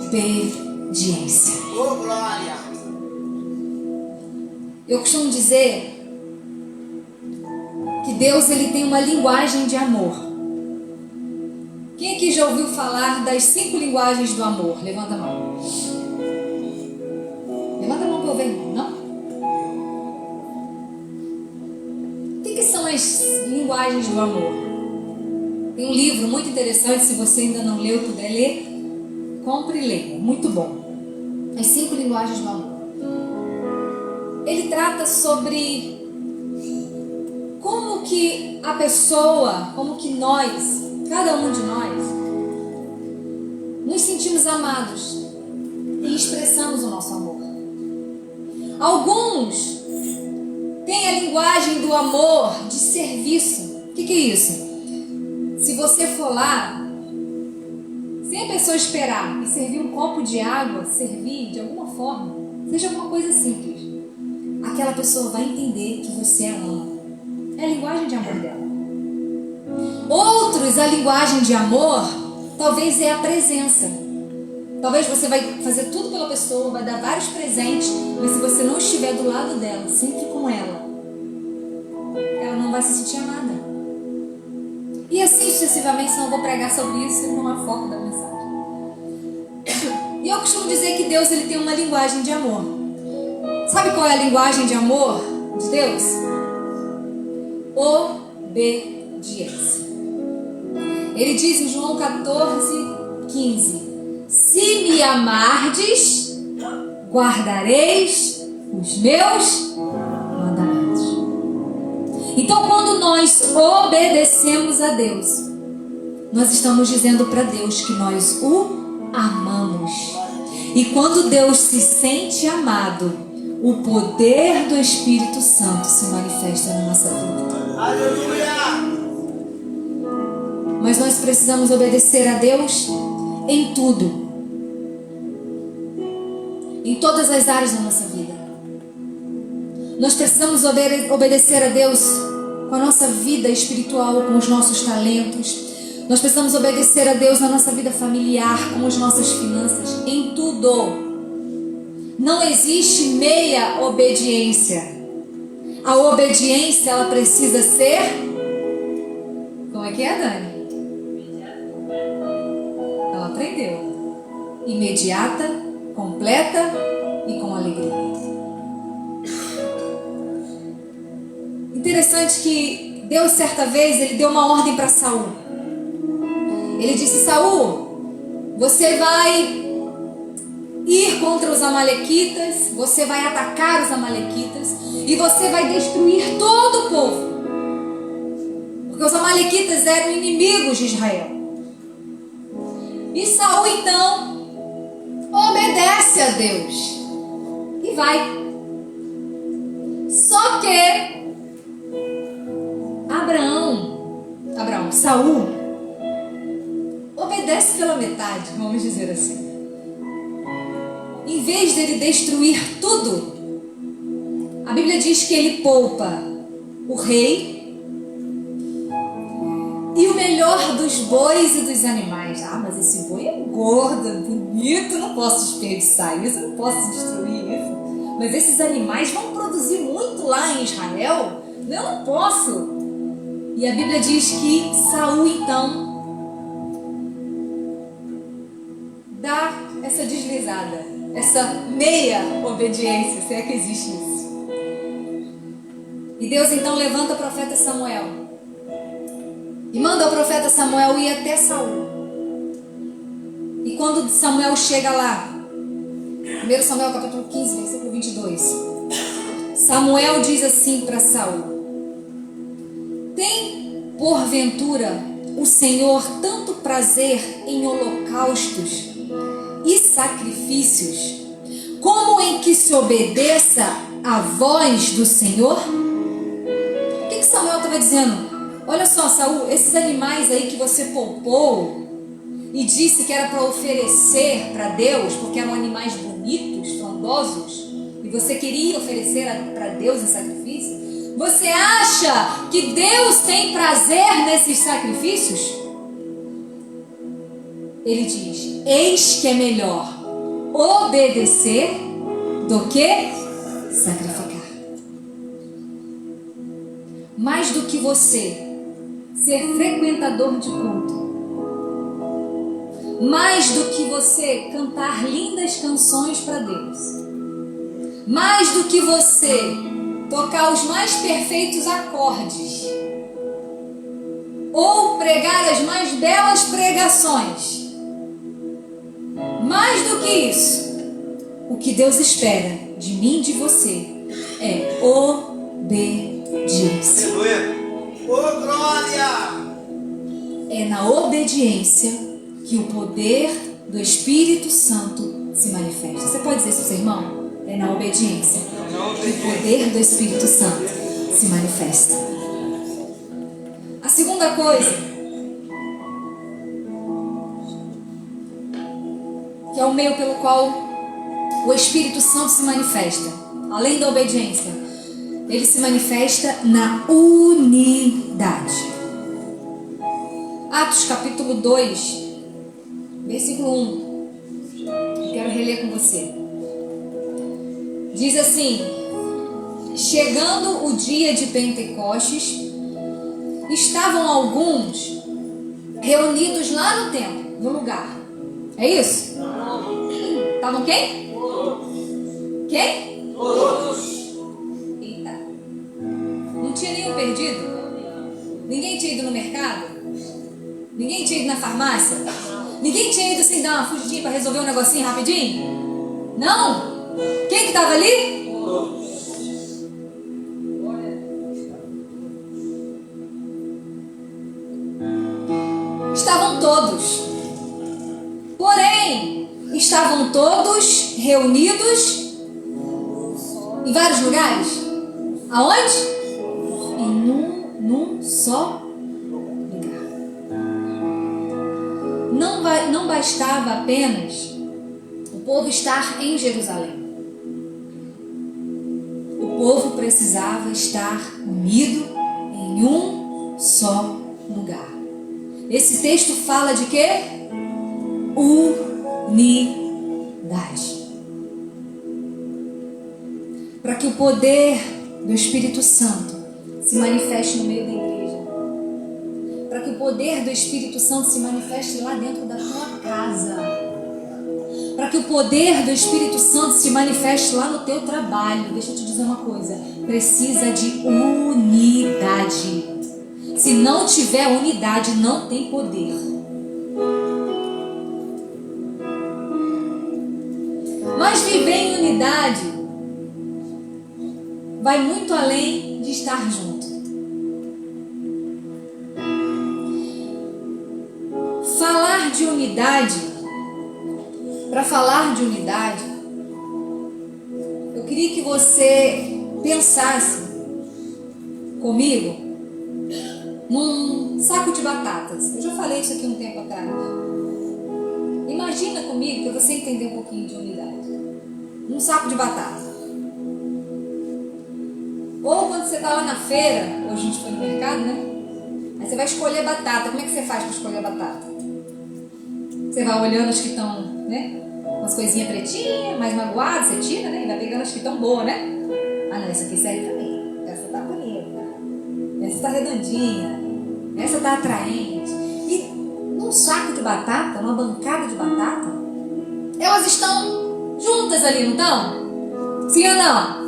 obediência. Oh glória. Eu costumo dizer que Deus ele tem uma linguagem de amor. Quem aqui já ouviu falar das 5 linguagens do amor? Levanta a mão. Levanta a mão para eu ver. Não? O que são as linguagens do amor? Tem um livro muito interessante, se você ainda não leu, puder ler, compre e leia. Muito bom. As 5 linguagens do amor. Ele trata sobre como que a pessoa, como que nós, cada um de nós, nos sentimos amados e expressamos o nosso amor. Alguns têm a linguagem do amor de serviço. O que é isso? Se você for lá, sem a pessoa esperar e servir um copo de água, servir de alguma forma, seja alguma coisa simples, aquela pessoa vai entender que você a ama. É a linguagem de amor dela. Outros, a linguagem de amor, talvez é a presença. Talvez você vai fazer tudo pela pessoa, vai dar vários presentes, mas se você não estiver do lado dela, sempre com ela não vai se sentir amada. E assim sucessivamente, senão eu vou pregar sobre isso e não há foco da mensagem. E eu costumo dizer que Deus ele tem uma linguagem de amor. Sabe qual é a linguagem de amor de Deus? Obediência. Ele diz em João 14:15: se me amardes, guardareis os meus mandamentos. Então, quando nós obedecemos a Deus, nós estamos dizendo para Deus que nós o amamos. E quando Deus se sente amado, o poder do Espírito Santo se manifesta na nossa vida. Aleluia! Mas nós precisamos obedecer a Deus em tudo. Em todas as áreas da nossa vida. Nós precisamos obedecer a Deus com a nossa vida espiritual, com os nossos talentos. Nós precisamos obedecer a Deus na nossa vida familiar, com as nossas finanças, em tudo. Não existe meia obediência. A obediência, ela precisa ser... Como é que é, Dani? Ela aprendeu. Imediata, completa e com alegria. Interessante que Deus, certa vez, ele deu uma ordem para Saul. Ele disse: Saul, você vai ir contra os amalequitas, você vai atacar os amalequitas e você vai destruir todo o povo. Porque os amalequitas eram inimigos de Israel. E Saul, então, obedece a Deus e vai. Só que Saul obedece pela metade, vamos dizer assim. Em vez dele destruir tudo, a Bíblia diz que ele poupa o rei e o melhor dos bois e dos animais. Ah, mas esse boi é gordo, bonito, não posso desperdiçar isso, não posso destruir isso. Mas esses animais vão produzir muito lá em Israel, eu não posso. E a Bíblia diz que Saul, então, dá essa deslizada, essa meia obediência, se é que existe isso. E Deus então levanta o profeta Samuel e manda o profeta Samuel ir até Saul. E quando Samuel chega lá, 1 Samuel capítulo 15, versículo 22, Samuel diz assim para Saul: tem porventura o Senhor tanto prazer em holocaustos e sacrifícios, como em que se obedeça à voz do Senhor? O que Samuel estava dizendo? Olha só, Saul, esses animais aí que você poupou e disse que era para oferecer para Deus, porque eram animais bonitos, frondosos, e você queria oferecer para Deus em sacrifício, você acha que Deus tem prazer nesses sacrifícios? Ele diz: eis que é melhor obedecer do que sacrificar. Mais do que você ser frequentador de culto, mais do que você cantar lindas canções para Deus, mais do que você tocar os mais perfeitos acordes ou pregar as mais belas pregações, mais do que isso, o que Deus espera de mim e de você é obediência. Aleluia! Oh, glória! É na obediência que o poder do Espírito Santo se manifesta. Você pode dizer isso, seu irmão? É na obediência que o poder do Espírito Santo se manifesta. A segunda coisa, que é o meio pelo qual o Espírito Santo se manifesta, além da obediência, ele se manifesta na unidade. Atos capítulo 2, versículo 1. Eu quero reler com você. Diz assim: chegando o dia de Pentecostes, estavam alguns reunidos lá no templo, no lugar. É isso? Estavam quem? Quem? Eita. Não tinha nenhum perdido? Ninguém tinha ido no mercado? Ninguém tinha ido na farmácia? Ninguém tinha ido assim dar uma fugidinha para resolver um negocinho rapidinho? Não? Quem que estava ali? Estavam todos. Porém, estavam todos reunidos em vários lugares. Aonde? Num só lugar. Não bastava apenas o povo estar em Jerusalém. O povo precisava estar unido em um só lugar. Esse texto fala de quê? Unidade. Para que o poder do Espírito Santo se manifeste no meio da igreja. Para que o poder do Espírito Santo se manifeste lá dentro da tua casa. Para que o poder do Espírito Santo se manifeste lá no teu trabalho. Deixa eu te dizer uma coisa. Precisa de unidade. Se não tiver unidade, não tem poder. Mas viver em unidade vai muito além de estar junto. Falar de unidade, para falar de unidade, eu queria que você pensasse comigo num saco de batatas. Eu já falei isso aqui um tempo atrás. Imagina comigo, para você entender um pouquinho de unidade. Um saco de batata. Ou quando você está lá na feira, hoje a gente foi no mercado, né? Aí você vai escolher batata. Como é que você faz para escolher batata? Você vai olhando as que estão, né? Umas coisinhas pretinhas, mais magoadas, você tira, né? E vai pegando as que estão boas, né? Ah, não, essa aqui serve também. Essa tá bonita. Essa tá redondinha. Essa tá atraente. E num saco de batata, numa bancada de batata, elas estão juntas ali, não estão? Sim ou não?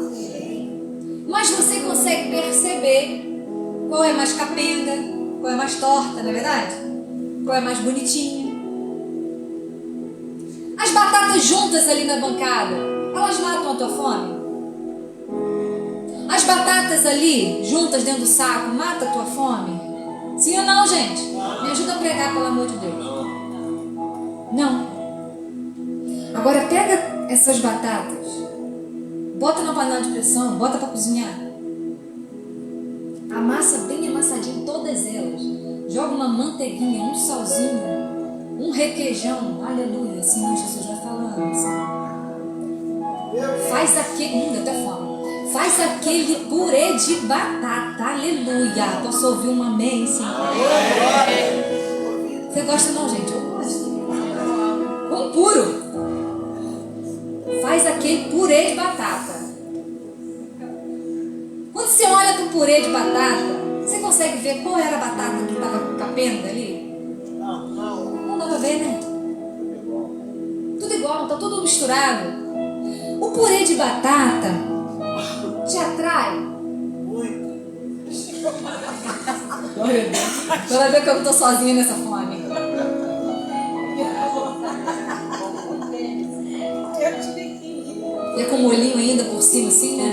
Mas você consegue perceber qual é mais capenga, qual é mais torta, não é verdade? Qual é mais bonitinha. As batatas juntas ali na bancada, elas matam a tua fome? As batatas ali, juntas dentro do saco, matam a tua fome? Sim ou não, gente? Me ajuda a pregar, pelo amor de Deus. Não. Agora pega essas batatas, bota na panela de pressão, bota para cozinhar. Amassa bem amassadinho todas elas. Joga uma manteiguinha, um salzinho, um requeijão. Aleluia, Senhor Jesus vai falando. Faz aquele... até fome. Faz aquele purê de batata. Aleluia. Posso ouvir um amém, Senhor? Você gosta não, gente? Eu gosto. Um puro. Faz aquele purê de batata. Quando você olha para o purê de batata, você consegue ver qual era a batata que estava capenga ali? Não dá para ver, né? Tudo igual, tá tudo misturado. O purê de batata te atrai? Glória a Deus. Você vai ver que eu estou sozinha nessa fome. E é com molhinho ainda por cima, assim, né?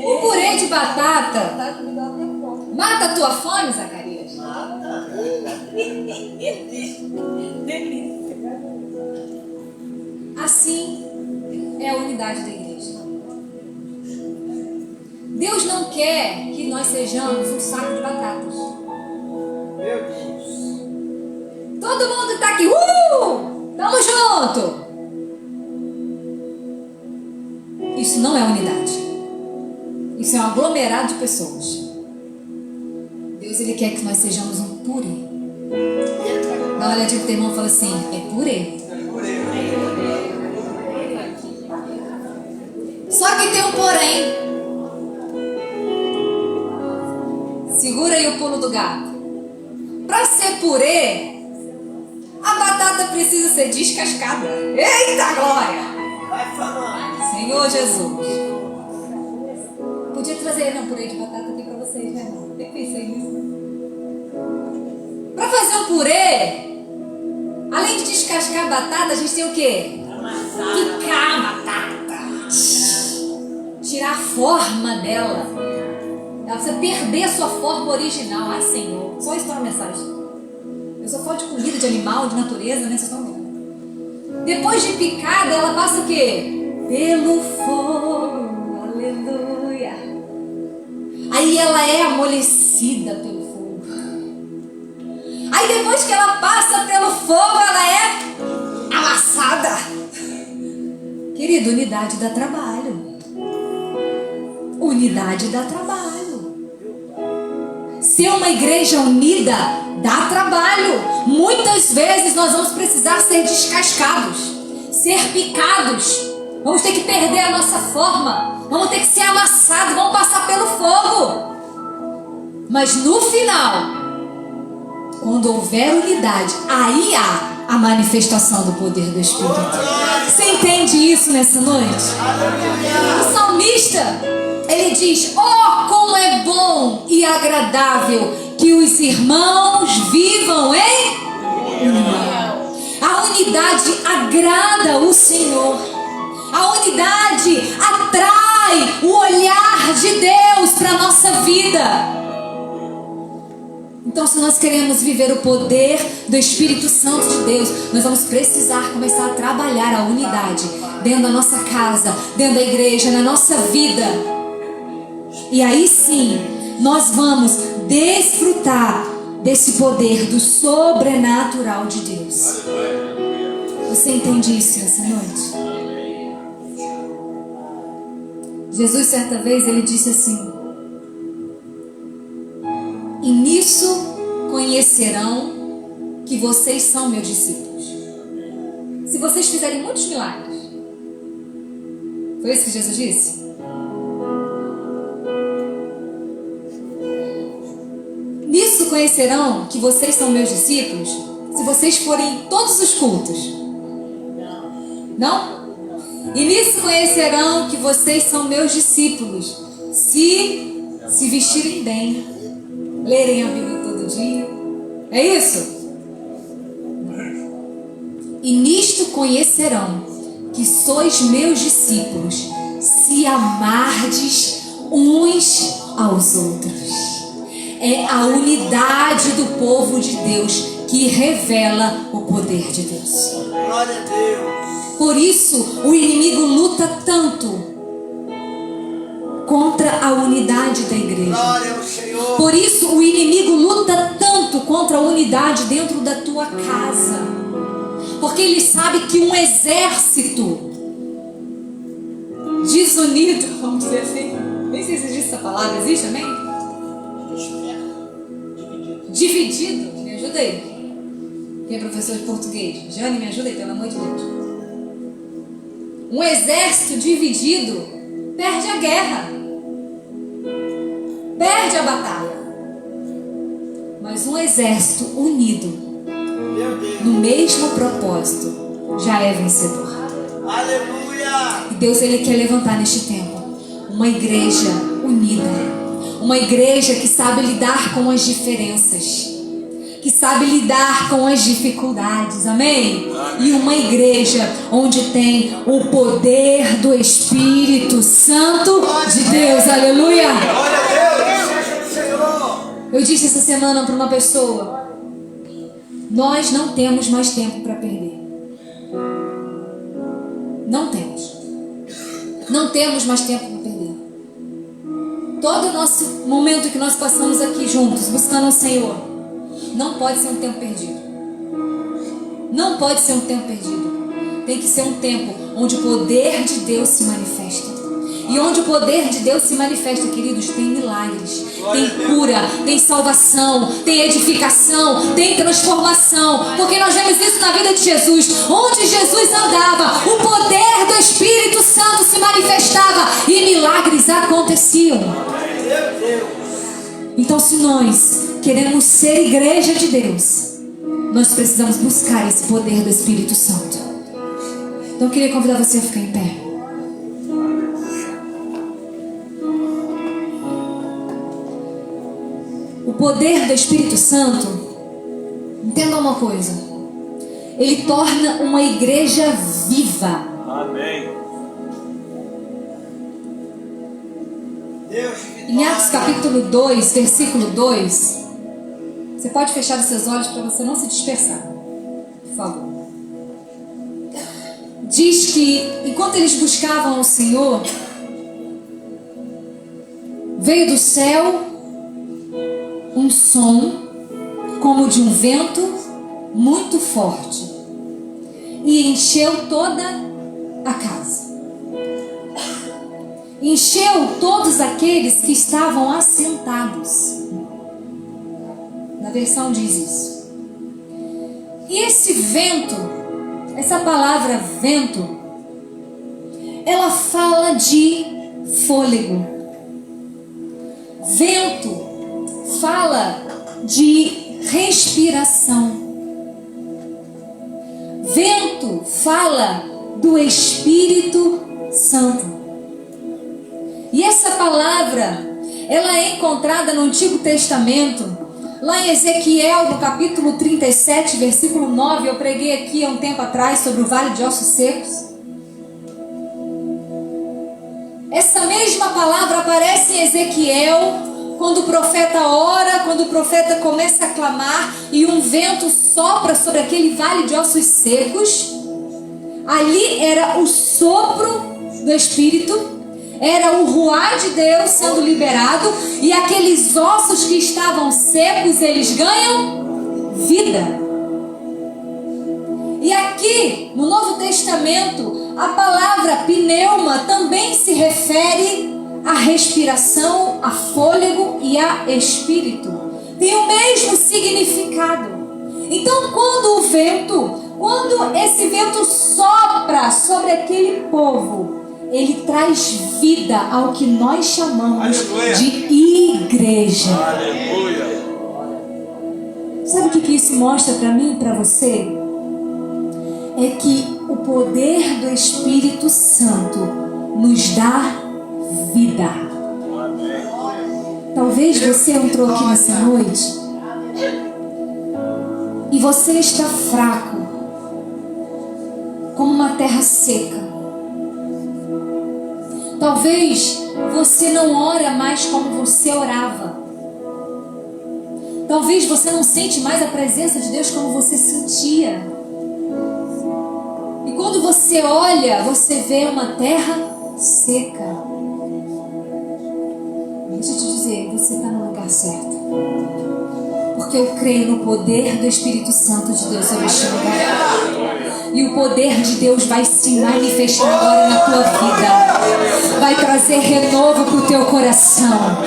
O purê de batata mata a tua fome, Zacarias? Assim é a unidade da igreja. Deus não quer que nós sejamos um saco de batatas. Todo mundo está aqui, tamo junto. Isso não é unidade. Isso é um aglomerado de pessoas. Deus, Ele quer que nós sejamos um purê. Dá uma olhadinha pro teu irmão e fala assim, é purê. Só que tem um porém. Segura aí o pulo do gato. Para ser purê, a batata precisa ser descascada. Eita glória! Senhor Jesus. Podia trazer um purê de batata aqui para vocês, né? Nem pensei nisso. Para fazer um purê, além de descascar a batata, a gente tem o quê? Picar a batata. Tirar a forma dela. Ela precisa perder a sua forma original. Ai, Senhor, só isso é uma mensagem. Eu só falo de comida, de animal, de natureza, né? Vocês estão vendo. Depois de picada, ela passa o quê? Pelo fogo. Aleluia. Aí ela é amolecida pelo fogo. Aí depois que ela passa pelo fogo, ela é amassada. Querido, unidade dá trabalho. Unidade dá trabalho. Ser uma igreja unida dá trabalho. Muitas vezes nós vamos precisar ser descascados, ser picados. Vamos ter que perder a nossa forma. Vamos ter que ser amassados. Vamos passar pelo fogo. Mas no final, quando houver unidade, aí há a manifestação do poder do Espírito. Você entende isso nessa noite? O salmista, ele diz: oh, como é bom e agradável que os irmãos vivam em união. A unidade agrada o Senhor. A unidade atrai o olhar de Deus para a nossa vida. Então, se nós queremos viver o poder do Espírito Santo de Deus, nós vamos precisar começar a trabalhar a unidade dentro da nossa casa, dentro da igreja, na nossa vida. E aí sim, nós vamos desfrutar desse poder do sobrenatural de Deus. Você entende isso nessa noite? Jesus, certa vez, ele disse assim: e nisso conhecerão que vocês são meus discípulos, se vocês fizerem muitos milagres. Foi isso que Jesus disse? Nisso conhecerão que vocês são meus discípulos, se vocês forem em todos os cultos. Não? E nisso conhecerão que vocês são meus discípulos, se vestirem bem, lerem a Bíblia todo dia. É isso? E nisto conhecerão que sois meus discípulos, se amardes uns aos outros. É a unidade do povo de Deus que revela o poder de Deus. Glória a Deus. Por isso o inimigo luta tanto contra a unidade da igreja. Glória ao Senhor. Por isso o inimigo luta tanto contra a unidade dentro da tua casa. Porque ele sabe que um exército desunido, vamos dizer assim, nem sei se existe essa palavra, existe, amém? Dividido, me ajuda aí. Quem é professor de português? Jane, me ajuda aí, pelo amor de Deus. Um exército dividido perde a guerra, perde a batalha. Mas um exército unido no mesmo propósito já é vencedor. Aleluia. E Deus, ele quer levantar neste tempo uma igreja unida, uma igreja que sabe lidar com as diferenças, que sabe lidar com as dificuldades, amém? E uma igreja onde tem o poder do Espírito Santo de Deus, aleluia. Glória a Deus. Seja o Senhor. Eu disse essa semana para uma pessoa: nós não temos mais tempo para perder. Não temos. Não temos mais tempo para perder. Todo o nosso momento que nós passamos aqui juntos, buscando o Senhor, não pode ser um tempo perdido. Não pode ser um tempo perdido. Tem que ser um tempo onde o poder de Deus se manifesta. E onde o poder de Deus se manifesta, queridos, tem milagres, tem cura, tem salvação, tem edificação, tem transformação. Porque nós vemos isso na vida de Jesus. Onde Jesus andava, o poder do Espírito Santo se manifestava e milagres aconteciam. Então, se nós queremos ser igreja de Deus, nós precisamos buscar esse poder do Espírito Santo. Então eu queria convidar você a ficar em pé. O poder do Espírito Santo, entenda uma coisa, ele torna uma igreja viva. Amém. Deus de Em vitória. Atos capítulo 2, versículo 2, você pode fechar os seus olhos para você não se dispersar, por favor. Diz que enquanto eles buscavam o Senhor, veio do céu um som como de um vento muito forte e encheu toda a casa. Encheu todos aqueles que estavam assentados. Na versão diz isso. E esse vento, essa palavra vento, ela fala de fôlego. Vento fala de respiração. Vento fala do Espírito Santo. E essa palavra, ela é encontrada no Antigo Testamento, lá em Ezequiel, no capítulo 37, versículo 9. Eu preguei aqui há um tempo atrás sobre o Vale de Ossos Secos. Essa mesma palavra aparece em Ezequiel, quando o profeta ora, quando o profeta começa a clamar e um vento sopra sobre aquele vale de ossos secos. Ali era o sopro do Espírito, era o ruá de Deus sendo liberado, e aqueles ossos que estavam secos, eles ganham vida. E aqui no Novo Testamento, a palavra pneuma também se refere à respiração, a fôlego e a espírito. Tem o mesmo significado. Então, quando esse vento sopra sobre aquele povo, ele traz vida ao que nós chamamos de igreja. Aleluia. Sabe o que isso mostra para mim e para você? É que o poder do Espírito Santo nos dá vida. Talvez você entrou aqui nessa noite e você está fraco, como uma terra seca. Talvez você não ora mais como você orava. Talvez você não sente mais a presença de Deus como você sentia. E quando você olha, você vê uma terra seca. Deixa eu te dizer, você está no lugar certo. Porque eu creio no poder do Espírito Santo de Deus sobre este lugar. E o poder de Deus vai se manifestar agora na tua vida. Vai trazer renovo para o teu coração.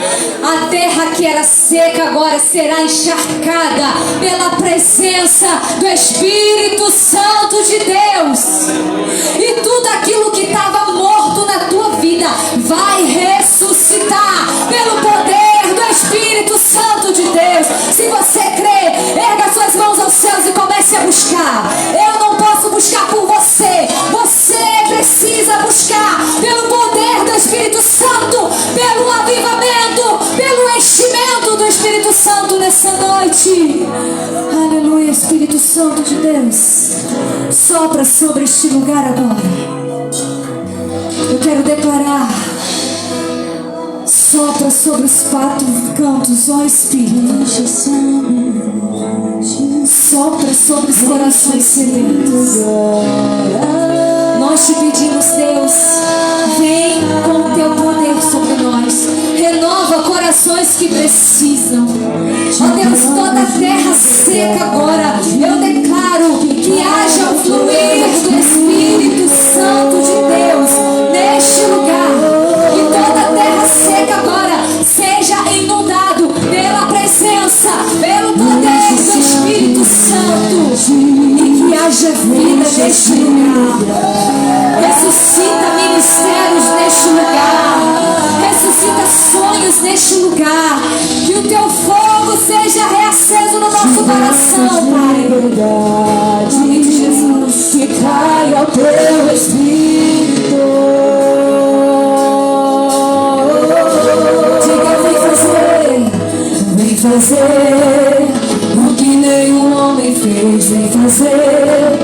A terra que era seca agora será encharcada pela presença do Espírito Santo de Deus. E tudo aquilo que estava morto na tua vida vai ressuscitar pelo poder do Espírito Santo de Deus. Se você crê, erga suas mãos aos céus e comece a buscar. Eu não posso buscar por você. Você precisa buscar pelo poder do Espírito Santo, pelo avivamento, pelo enchimento do Espírito Santo nessa noite. Aleluia, Espírito Santo de Deus, sopra sobre este lugar agora. Eu quero declarar: sopra sobre os quatro cantos, ó Espírito. Sopra sobre os corações sedentos. Nós te pedimos, Deus, vem com o teu poder sobre nós. Renova corações que precisam. Ó Deus, toda a terra seca agora, eu declaro que haja o fluir do Espírito Santo de Deus neste lugar. E toda a terra seca agora seja inundado pela presença, pelo poder do Espírito Santo. E que haja vida neste lugar. Ressuscita ministérios neste lugar. Ressuscita sonhos neste lugar. Que o teu fogo seja reaceso no nosso coração, Pai. Em nome de Jesus. Que caia o teu Espírito. Vem fazer o que nenhum homem fez. Vem fazer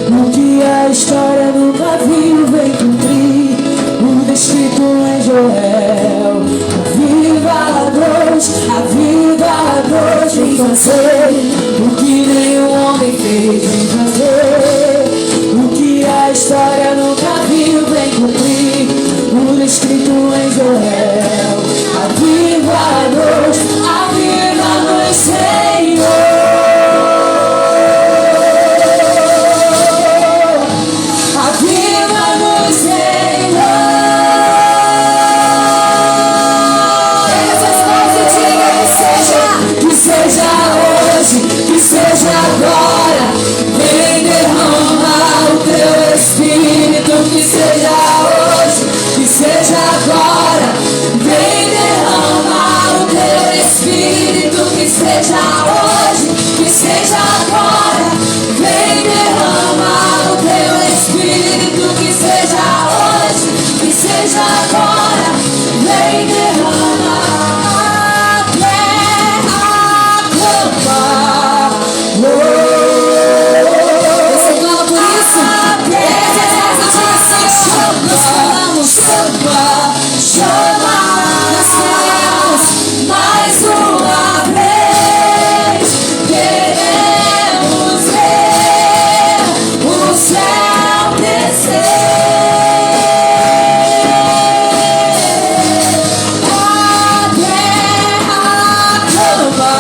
o que a história nunca viu. Vem cumprir o descrito em Joel. o que nenhum homem fez em fazer, o que a história nunca viu vem cumprir, por escrito em Joel. Aviva-nos, aviva-nos, Senhor. Aviva-nos, Senhor. Pega suas mãos e diga que seja hoje, que seja agora. Vem derramar o teu Espírito, que seja hoje, que seja agora. Vem derramar o teu Espírito, que seja hoje, que seja agora. Vem derramar o teu Espírito, que seja hoje, que seja agora. Vem derramar a terra clama. Você clama por isso? Nós clamamos, chama, nós queremos mais uma vez. Queremos ver o céu descer. A terra clama,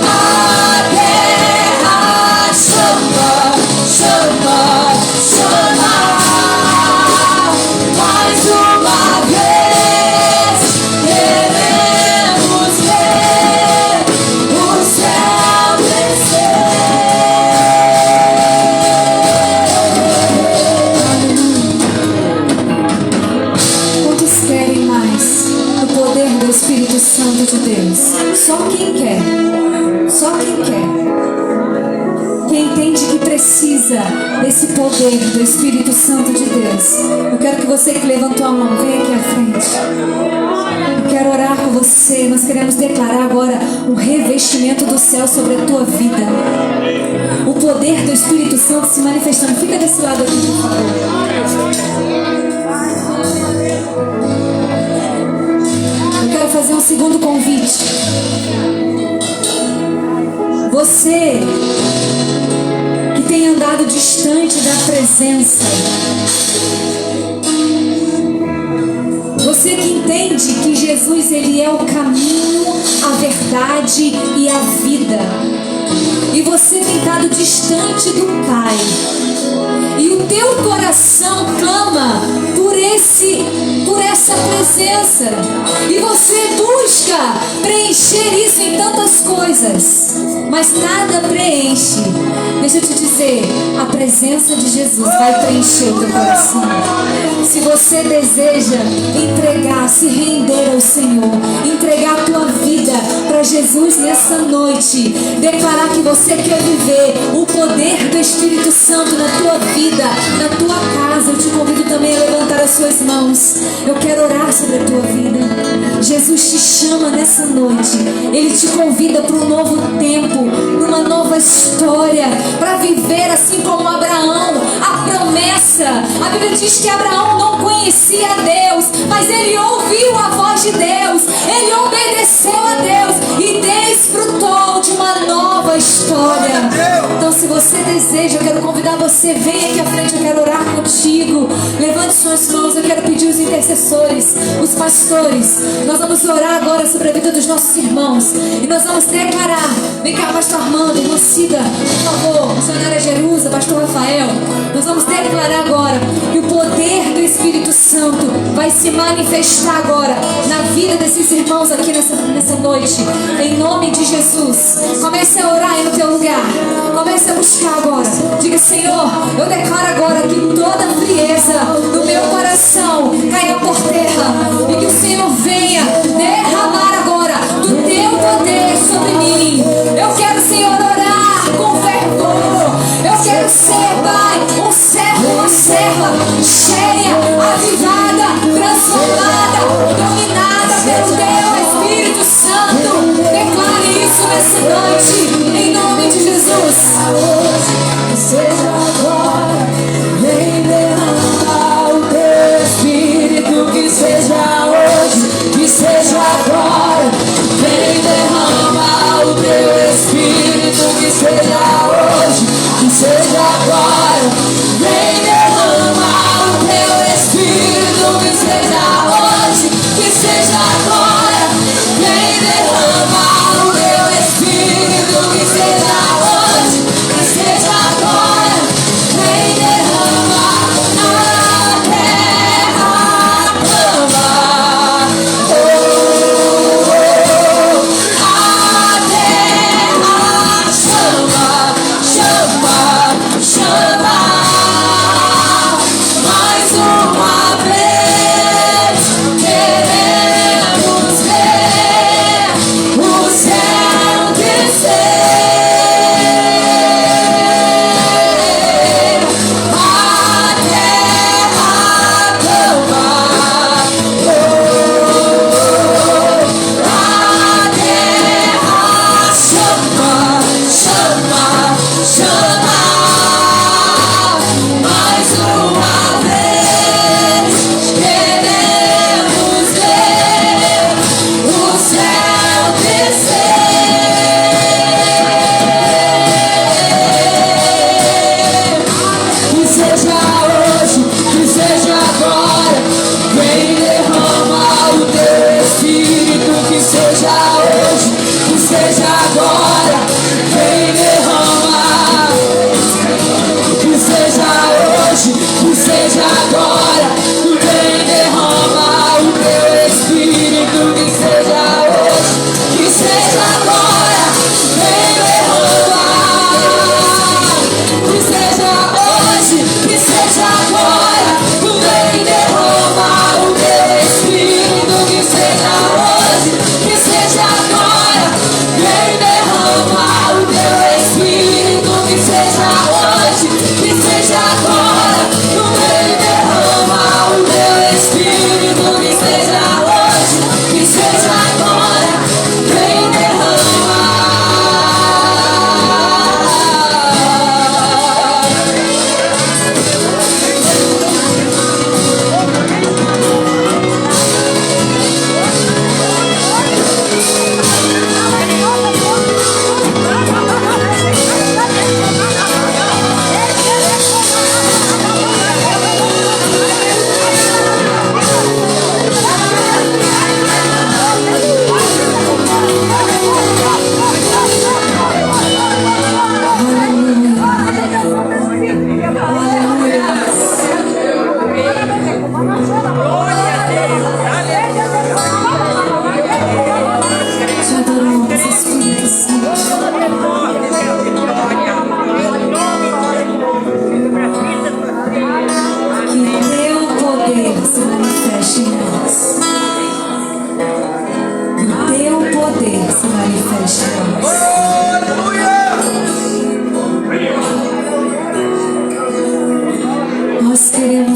a terra chama, chama, chama. Mais uma vez queremos ver o céu descer. Quantos querem mais o poder do Espírito Santo de Deus? Só quem quer. Só quem quer. Quem entende que precisa desse poder do Espírito Santo de Deus. Eu quero que você que levantou a mão, venha aqui à frente. Eu quero orar com você. Nós queremos declarar agora um revestimento do céu sobre a tua vida. O poder do Espírito Santo se manifestando. Fica desse lado aqui, por favor. Eu quero fazer um segundo convite. Você que tem andado distante da presença, você que entende que Jesus ele é o caminho, a verdade e a vida, e você tem estado distante do Pai, e o teu coração clama por essa presença, e você busca preencher isso em tantas coisas, mas nada preenche. Deixa eu te dizer, a presença de Jesus vai preencher o teu coração. Se você deseja entregar, se render ao Senhor, entregar a tua vida para Jesus nessa noite, declarar que você quer viver o poder do Espírito Santo na tua vida, na tua casa, eu te convido também a levantar as suas mãos. Eu quero orar sobre a tua vida. Jesus te chama nessa noite. Ele te convida para um novo tempo, para uma nova história, para viver assim como Abraão, a promessa. A Bíblia diz que Abraão não conhecia Deus, mas ele ouviu a voz de Deus, ele obedeceu a Deus e desfrutou de uma nova história. Então, se você deseja, eu quero convidar você, venha aqui à frente, eu quero orar contigo. Levante suas mãos, eu quero pedir os intercessores, os pastores. Nós vamos orar agora sobre a vida dos nossos irmãos e nós vamos declarar. Vem cá, pastor Armando, irmã Cida, por favor, missionária Jerusa, pastor Rafael. Nós vamos declarar agora que o poder do Espírito Santo vai se manifestar agora na vida desses irmãos aqui nessa noite, em nome de Jesus. Comece a orar aí no teu lugar, comece a buscar agora. Diga: Senhor, eu declaro agora que toda frieza do meu coração caia por terra e que o Senhor venha derramar agora do teu poder sobre mim. Eu quero, Senhor, orar com fervor. Eu quero ser, Pai, um servo, uma serva cheia, avivada, transformada, dominada pelo teu Espírito Santo. Declare isso nessa noite, em nome de Jesus. Que seja agora, vem derramar o teu Espírito, que seja hoje, que seja agora, vem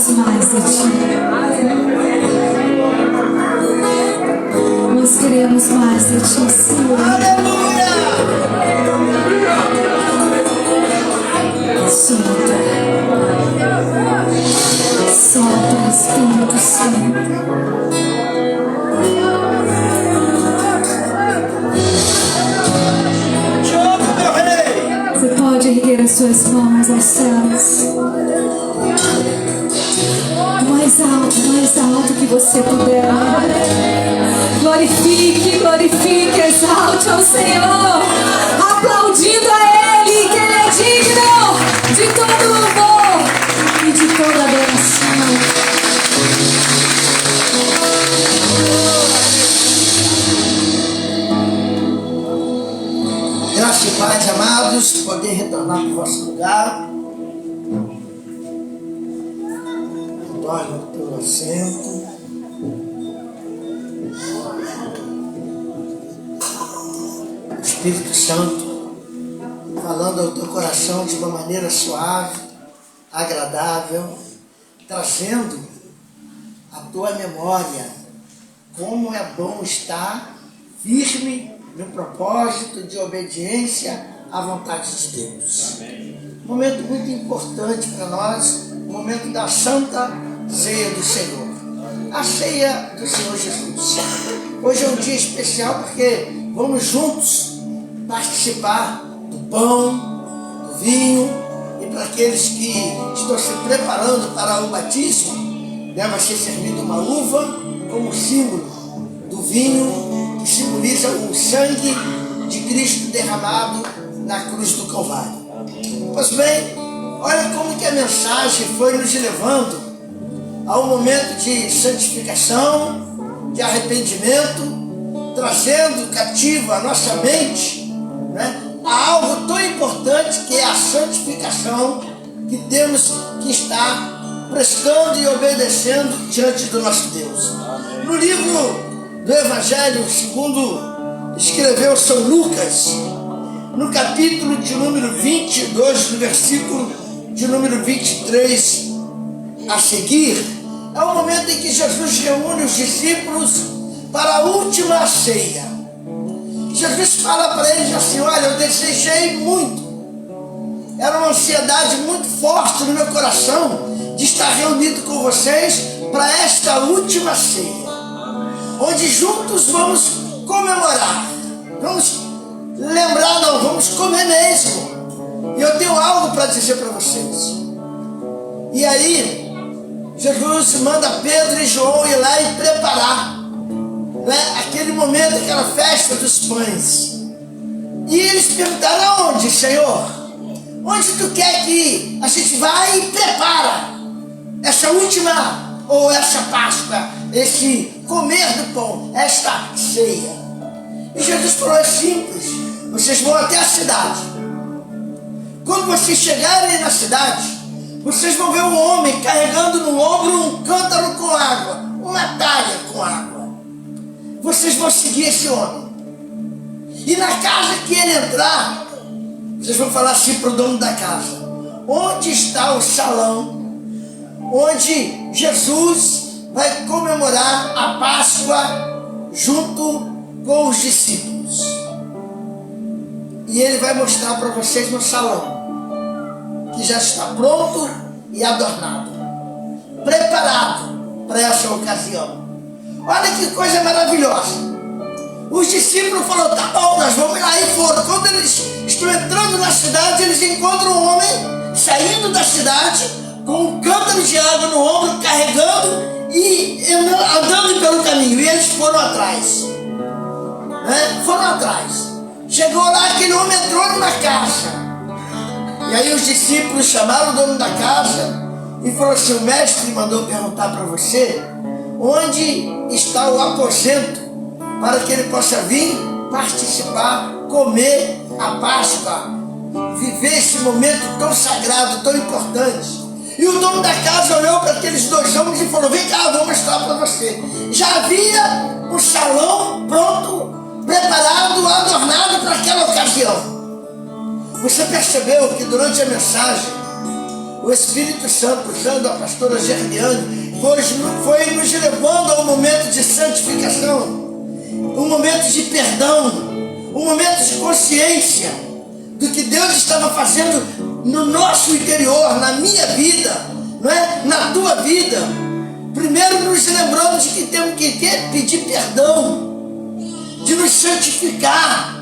queremos mais de Ti. Nós queremos mais de Ti, Senhor. Solta. Solta, Espírito Santo. Você pode erguer as suas mãos aos céus. O mais alto que você puder. Glorifique, glorifique, exalte ao Senhor, aplaudindo a Ele, que Ele é digno de todo louvor e de toda adoração. Graça e paz, amados, poder retornar para o vosso lugar. Torne o teu assento. O Espírito Santo falando ao teu coração de uma maneira suave, agradável, trazendo à tua memória como é bom estar firme no propósito de obediência à vontade de Deus. Um momento muito importante para nós, o momento da Santa Ceia do Senhor. A ceia do Senhor Jesus. Hoje é um dia especial porque vamos juntos participar do pão, do vinho, e para aqueles que estão se preparando para o batismo, vai ser servido uma uva como símbolo do vinho, que simboliza o sangue de Cristo derramado na cruz do Calvário. Pois bem, olha como que a mensagem foi nos levando a um momento de santificação, de arrependimento, trazendo cativa a nossa mente, a algo tão importante que é a santificação, que temos que estar prestando e obedecendo diante do nosso Deus. No livro do Evangelho, segundo escreveu São Lucas, no capítulo de número 22, no versículo de número 23 a seguir, é o momento em que Jesus reúne os discípulos para a última ceia. Jesus fala para eles assim: olha, eu desejei muito, era uma ansiedade muito forte no meu coração de estar reunido com vocês para esta última ceia, onde juntos vamos comemorar, vamos lembrar, não, vamos comer mesmo. E eu tenho algo para dizer para vocês. E aí Jesus manda Pedro e João ir lá e preparar, aquele momento, aquela festa dos pães. E eles perguntaram: aonde, Senhor? Onde tu quer que a gente vá e prepara essa última, ou essa Páscoa, esse comer do pão, esta ceia? E Jesus falou: é simples, vocês vão até a cidade. Quando vocês chegarem na cidade, vocês vão ver um homem carregando no ombro um cântaro com água, uma talha com água. Vocês vão seguir esse homem. E na casa que ele entrar, vocês vão falar assim para o dono da casa: onde está o salão onde Jesus vai comemorar a Páscoa junto com os discípulos? E ele vai mostrar para vocês no salão, que já está pronto e adornado, preparado para essa ocasião. Olha que coisa maravilhosa. Os discípulos falaram: tá bom, nós vamos lá. E foram. Quando eles estão entrando na cidade, eles encontram um homem saindo da cidade com um cântaro de água no ombro, carregando e andando pelo caminho. E eles foram atrás. Foram atrás. Chegou lá, aquele homem entrou numa casa. E aí os discípulos chamaram o dono da casa e falaram assim: o mestre mandou perguntar para você onde está o aposento para que ele possa vir participar, comer a Páscoa, viver esse momento tão sagrado, tão importante. E o dono da casa olhou para aqueles dois homens e falou: vem cá, eu vou mostrar para você. Já havia um salão pronto, preparado, adornado para aquela ocasião. Você percebeu que durante a mensagem o Espírito Santo, usando a pastora Gerliane, foi nos levando a um momento de santificação, um momento de perdão, um momento de consciência do que Deus estava fazendo no nosso interior, na minha vida, não é? Na tua vida. Primeiro nos lembramos de que temos que pedir perdão, de nos santificar,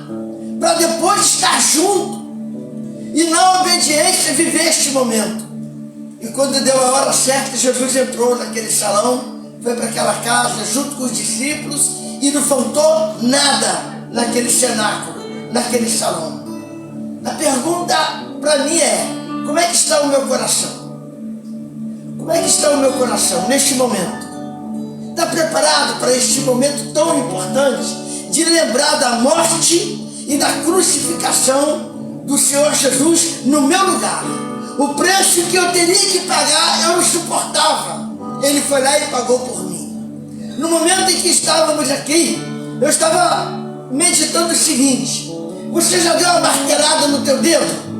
para depois estar junto e na obediência viver este momento. E quando deu a hora certa, Jesus entrou naquele salão, foi para aquela casa junto com os discípulos e não faltou nada naquele cenáculo, naquele salão. A pergunta para mim é: como é que está o meu coração? Como é que está o meu coração neste momento? Está preparado para este momento tão importante de lembrar da morte e da crucificação do Senhor Jesus no meu lugar? O preço que eu teria que pagar, eu não suportava. Ele foi lá e pagou por mim. No momento em que estávamos aqui, eu estava meditando o seguinte: você já deu uma martelada no teu dedo?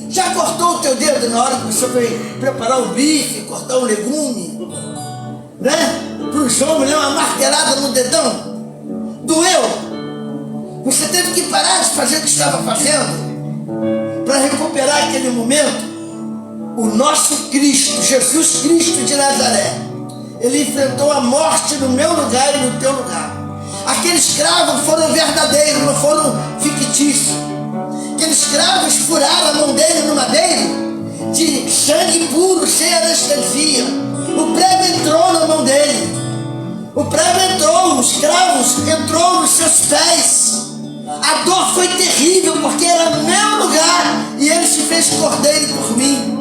Já cortou o teu dedo na hora que você foi preparar um bife, cortar um legume? Né? Para os homens, uma martelada no dedão? Doeu? Você teve que parar de fazer o que estava fazendo para recuperar aquele momento. O nosso Cristo, Jesus Cristo de Nazaré, ele enfrentou a morte no meu lugar e no teu lugar. Aqueles cravos foram verdadeiros, não foram fictícios. Aqueles cravos furaram a mão dele no madeiro de sangue puro, sem anestesia. O prego entrou na mão dele. O prego entrou, os cravos entrou nos seus pés. A dor foi terrível, porque era meu lugar e ele se fez cordeiro por mim.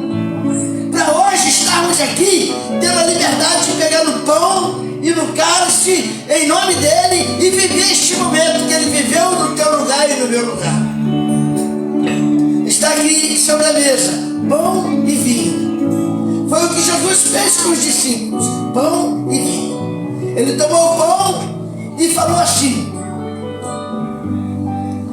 Para hoje estarmos aqui, tendo a liberdade de pegar no pão e no cálice, em nome dele, e viver este momento que ele viveu no teu lugar e no meu lugar. Está aqui sobre a mesa pão e vinho. Foi o que Jesus fez com os discípulos: pão e vinho. Ele tomou o pão e falou assim,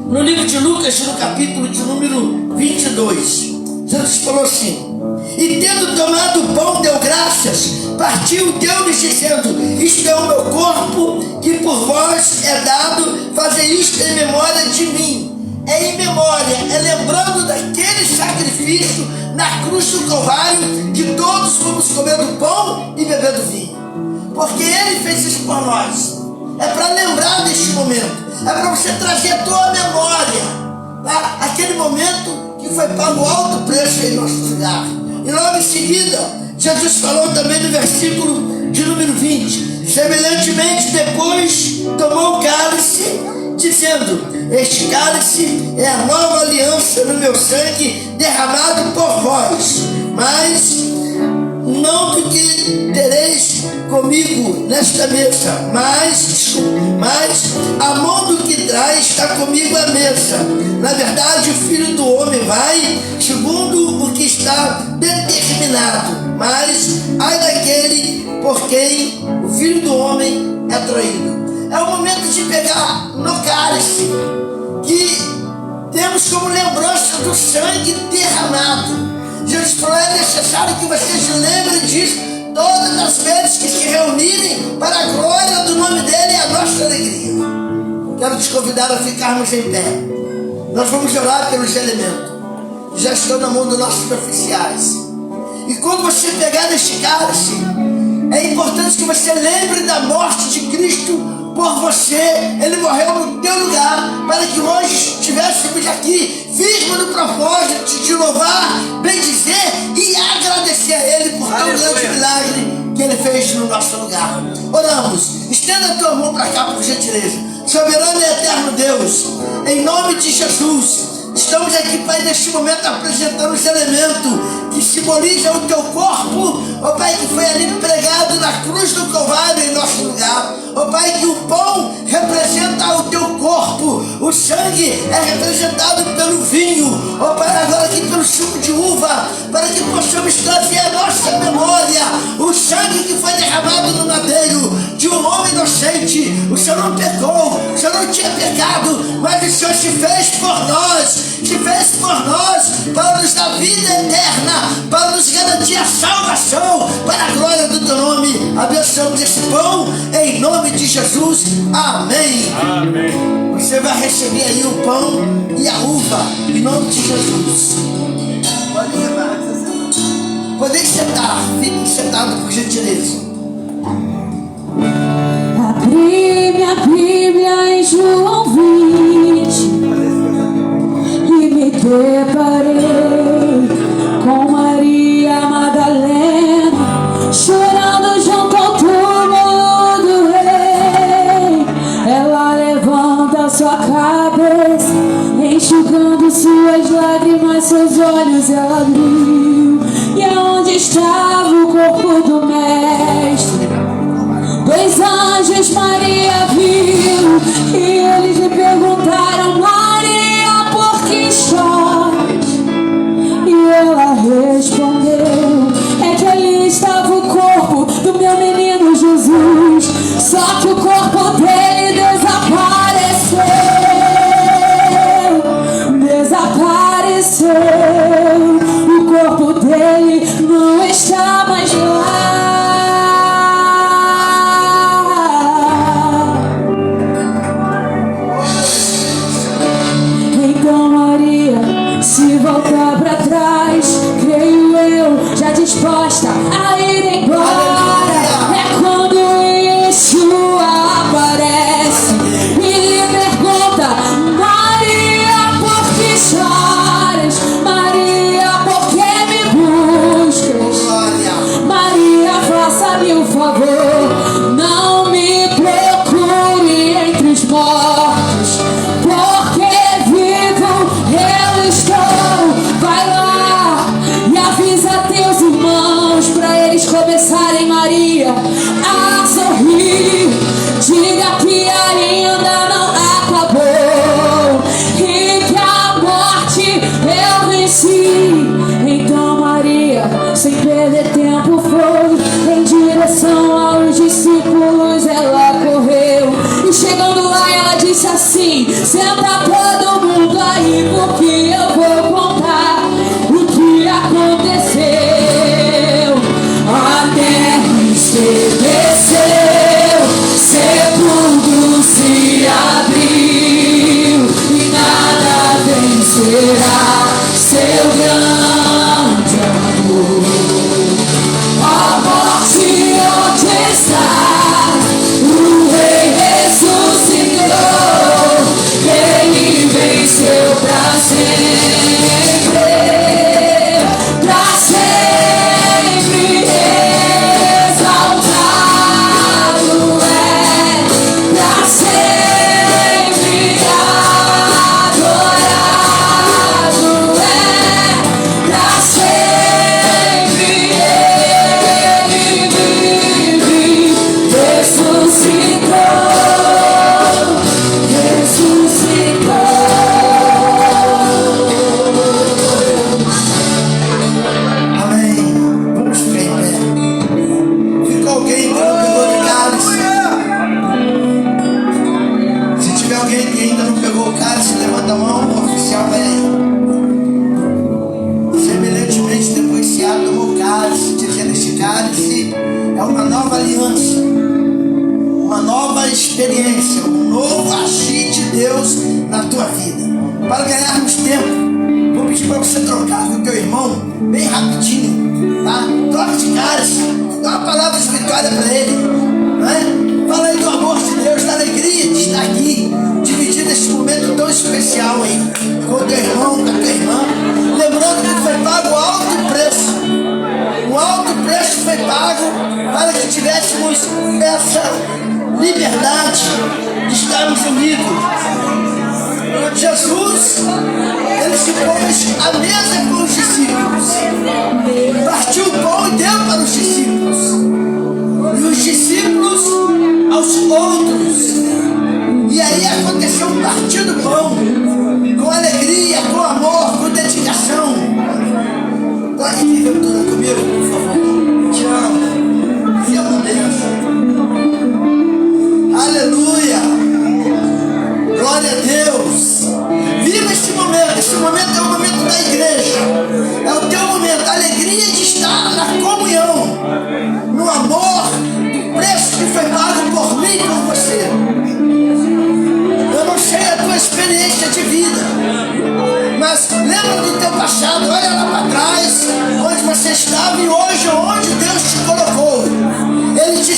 no livro de Lucas, no capítulo de número 22, Jesus falou assim: e tendo tomado o pão, deu graças, partiu, deu-lhes dizendo: isto é o meu corpo, que por vós é dado, fazer isto em memória de mim. É em memória, é lembrando daquele sacrifício na cruz do Calvário, que todos fomos comendo pão e bebendo vinho. Porque ele fez isso por nós. É para lembrar deste momento. É para você trazer a tua memória, tá? Aquele momento que foi pago alto preço em nosso lugar. E logo em seguida, Jesus falou também no versículo de número 20: semelhantemente, depois tomou o cálice, dizendo: este cálice é a nova aliança no meu sangue, derramado por vós. Mas não do que tereis comigo nesta mesa, mas a mão do que traz está comigo à mesa. Na verdade, o Filho do Homem vai segundo o que está determinado, mas ai daquele por quem o Filho do Homem é traído. É o momento de pegar no cálice, que temos como lembrança do sangue derramado. Jesus falou: é necessário que vocês lembrem disso todas as vezes que se reunirem para a glória do nome dele e a nossa alegria. Quero te convidar a ficarmos em pé. Nós vamos orar pelos elementos que já estão na mão dos nossos oficiais. E quando você pegar neste cálice, é importante que você lembre da morte de Cristo por você. Ele morreu no teu lugar, para que hoje estivéssemos aqui firme no propósito de louvar, bendizer e agradecer a Ele por tão grande milagre que Ele fez no nosso lugar. Oramos. Estenda a tua mão para cá, por gentileza. Soberano e eterno Deus, em nome de Jesus, estamos aqui, Pai, neste momento apresentando os elementos que simbolizam o teu corpo, ó Pai, que foi ali pregado na cruz do Calvário em nosso lugar. Ó Pai, que o pão representa o teu corpo, o sangue é representado pelo vinho, ó Pai, agora aqui pelo suco de uva, para que possamos trazer a nossa memória o sangue que foi derramado no madeiro de um homem inocente. O Senhor não pecou, o Senhor não tinha pecado, mas o Senhor se fez por nós, se te fez por nós, para nos dar vida eterna, para nos garantir a salvação, para a glória do teu nome. Abençoamos esse pão, em nome de Jesus. Amém. Amém. Você vai receber aí o pão e a uva, em nome de Jesus. Pode levar. Podem sentar, fiquem sentados por gentileza. Abri minha Bíblia em João 20 e me deparei com Maria Madalena chorando junto ao túmulo do rei. Ela levanta sua cabeça, enxugando suas lágrimas, seus olhos ela abriu, e aonde estava o corpo do mestre? 2 anjos Maria viu, e eles lhe perguntaram: Maria, por que chora? E ela respondeu: é que ali estava o corpo do meu menino Jesus, só que o corpo dele desapareceu. O corpo dele não está mais lá. Então Maria se volta para trás, creio eu, já disposta a ir embora. É quando Yeshua aparece e lhe pergunta: Maria, por que choras? Maria, por que me buscas? Maria, faça-me o favor, não me procure entre os mortos, porque vivo eu estou. Vai lá e avisa teus irmãos para eles começarem, Maria, a sorrir. Diga que ainda não acabou e que a morte eu venci. Então Maria, sem perder tempo, foi em direção aos discípulos. Ela correu e chegando lá ela disse assim: senta todo mundo aí, porque eu vou contar o que aconteceu. A terra estremeceu, sepulcro se abriu e nada vencerá seu grande amor. A morte onde está, o rei ressuscitou, ele venceu pra sempre, pra sempre exaltado é, pra sempre adorado é, pra sempre ele vive, ressuscitou, ressuscitou. Amém. Vamos ficar em pé. Fica alguém que não pegou de cálice? Se tiver alguém que ainda não pegou o cálice, levanta a mão, o oficial vai aí. Semelhantemente, depois se abre o cálice, dizendo: este cálice é uma nova aliança, uma nova experiência, um novo agir de Deus na tua vida. Para ganharmos tempo, vou pedir para você trocar com o teu irmão bem rapidinho, tá? Troca de cálice, dá uma palavra de vitória para ele, não é? Fala aí do amor de Deus, da alegria de estar aqui, dividindo esse momento tão especial aí com o teu irmão, com a tua irmã. Lembrando que foi pago um alto preço. Um alto preço foi pago para que tivéssemos essa liberdade de estarmos unidos. Jesus, ele se pôs à mesa com os discípulos, partiu o pão e deu para os discípulos, e os discípulos aos outros. E aí aconteceu um partir do pão, com alegria, com amor, com dedicação. Pode vir tudo comigo, por favor. Te amo. Se amo mesmo. Aleluia. Glória a Deus. Viva esse momento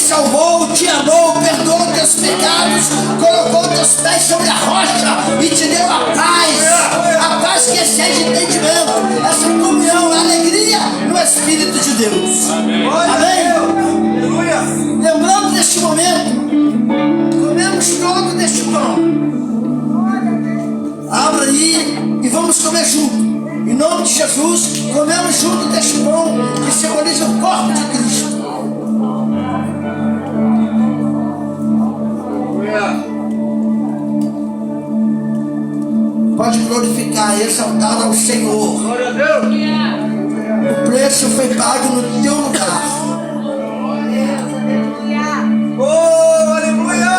salvou, te amou, perdoou teus pecados, colocou teus pés sobre a rocha e te deu a paz que excede entendimento, essa comunhão, a alegria no Espírito de Deus. Amém? Lembrando deste momento, comemos todo deste pão. Abra aí e vamos comer junto. Em nome de Jesus, comemos junto deste pão que simboliza o corpo de Cristo. Pode glorificar e exaltar ao Senhor. Glória a Deus. O preço foi pago no teu lugar. Oh, aleluia.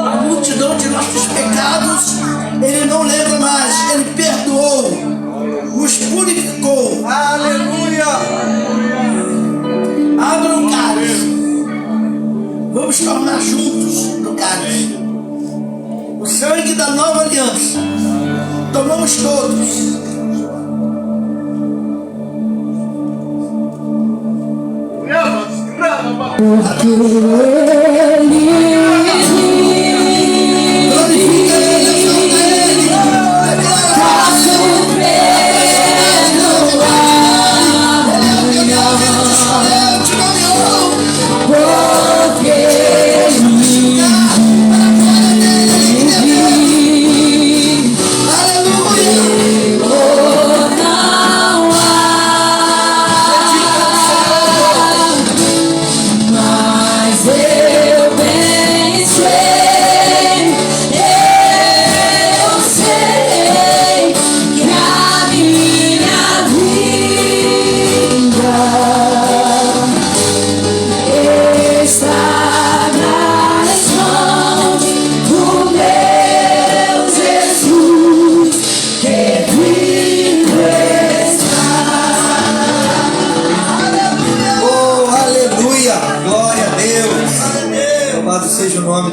A multidão de nossos pecados, Ele não lembra mais. Ele perdoou, nos purificou. Aleluia. Abra o cálice. Vamos tomar juntos do cálice. O sangue da nova aliança. Tomamos todos. Glorifica Ele, exalta Ele.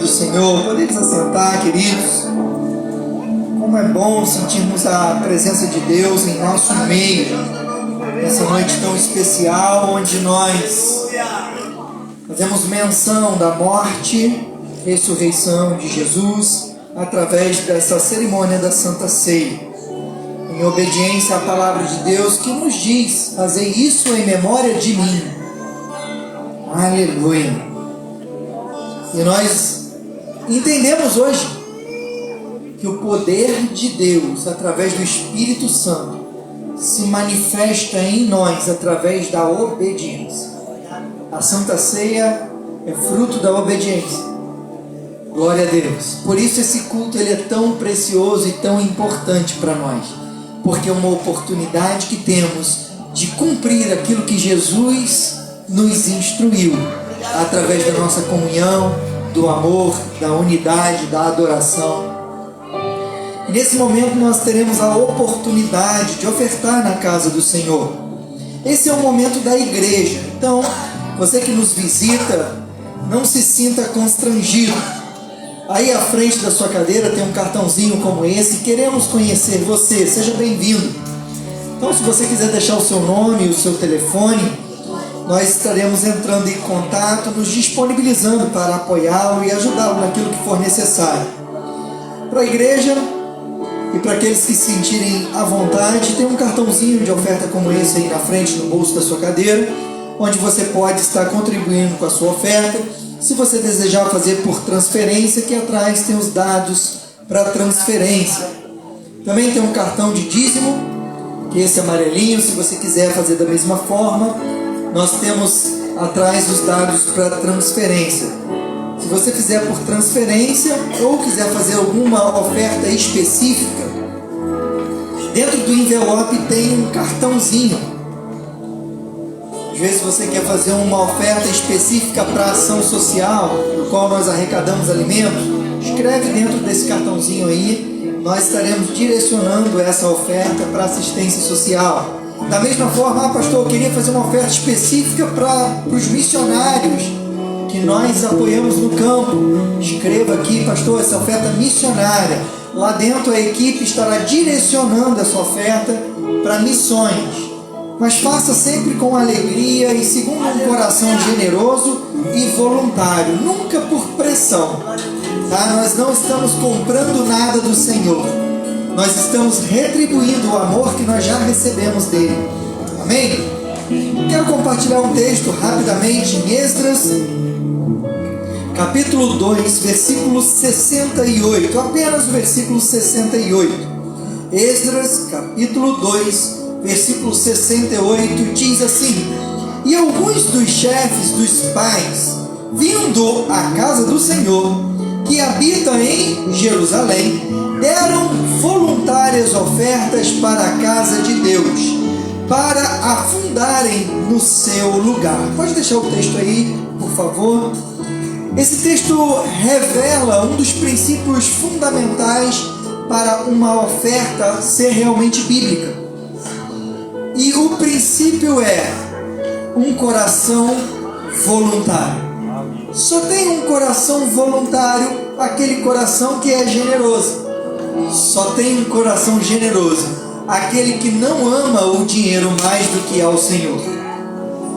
Senhor, podemos assentar, queridos. Como é bom sentirmos a presença de Deus em nosso meio, nessa noite tão especial, onde nós fazemos menção da morte, ressurreição de Jesus, através dessa cerimônia da Santa Ceia, em obediência à palavra de Deus, que nos diz: fazer isso em memória de mim. Aleluia. E nós entendemos hoje que o poder de Deus, através do Espírito Santo, se manifesta em nós através da obediência. A Santa Ceia é fruto da obediência. Glória a Deus. Por isso esse culto ele é tão precioso e tão importante para nós, porque é uma oportunidade que temos de cumprir aquilo que Jesus nos instruiu, através da nossa comunhão, do amor, da unidade, da adoração. E nesse momento nós teremos a oportunidade de ofertar na casa do Senhor. Esse é o momento da igreja. Então, você que nos visita, não se sinta constrangido. Aí à frente da sua cadeira tem um cartãozinho como esse. Queremos conhecer você, seja bem-vindo. Então, se você quiser deixar o seu nome e o seu telefone, nós estaremos entrando em contato, nos disponibilizando para apoiá-lo e ajudá-lo naquilo que for necessário. Para a igreja e para aqueles que se sentirem à vontade, tem um cartãozinho de oferta como esse aí na frente, no bolso da sua cadeira, onde você pode estar contribuindo com a sua oferta. Se você desejar fazer por transferência, aqui atrás tem os dados para transferência. Também tem um cartão de dízimo, que é esse amarelinho, se você quiser fazer da mesma forma. Nós temos atrás os dados para transferência. Se você fizer por transferência ou quiser fazer alguma oferta específica, dentro do envelope tem um cartãozinho. Às vezes você quer fazer uma oferta específica para ação social, no qual nós arrecadamos alimentos, escreve dentro desse cartãozinho aí, nós estaremos direcionando essa oferta para assistência social. Da mesma forma, pastor, eu queria fazer uma oferta específica para os missionários que nós apoiamos no campo. Escreva aqui, pastor, essa oferta missionária. Lá dentro a equipe estará direcionando essa oferta para missões. mas faça sempre com alegria e segundo um coração generoso e voluntário, nunca por pressão. Tá? Nós não estamos comprando nada do Senhor, nós estamos retribuindo o amor que nós já recebemos dele. Amém? Quero compartilhar um texto rapidamente em Esdras, capítulo 2, versículo 68, apenas o versículo 68. Esdras, capítulo 2, versículo 68, diz assim: E alguns dos chefes dos pais, vindo à casa do Senhor, que habita em Jerusalém, deram voluntárias ofertas para a casa de Deus, para a fundarem no seu lugar. Pode deixar o texto aí, por favor. Esse texto revela um dos princípios fundamentais para uma oferta ser realmente bíblica. E o princípio é um coração voluntário. Só tem um coração voluntário aquele coração que é generoso. Só tem um coração generoso aquele que não ama o dinheiro mais do que ao Senhor.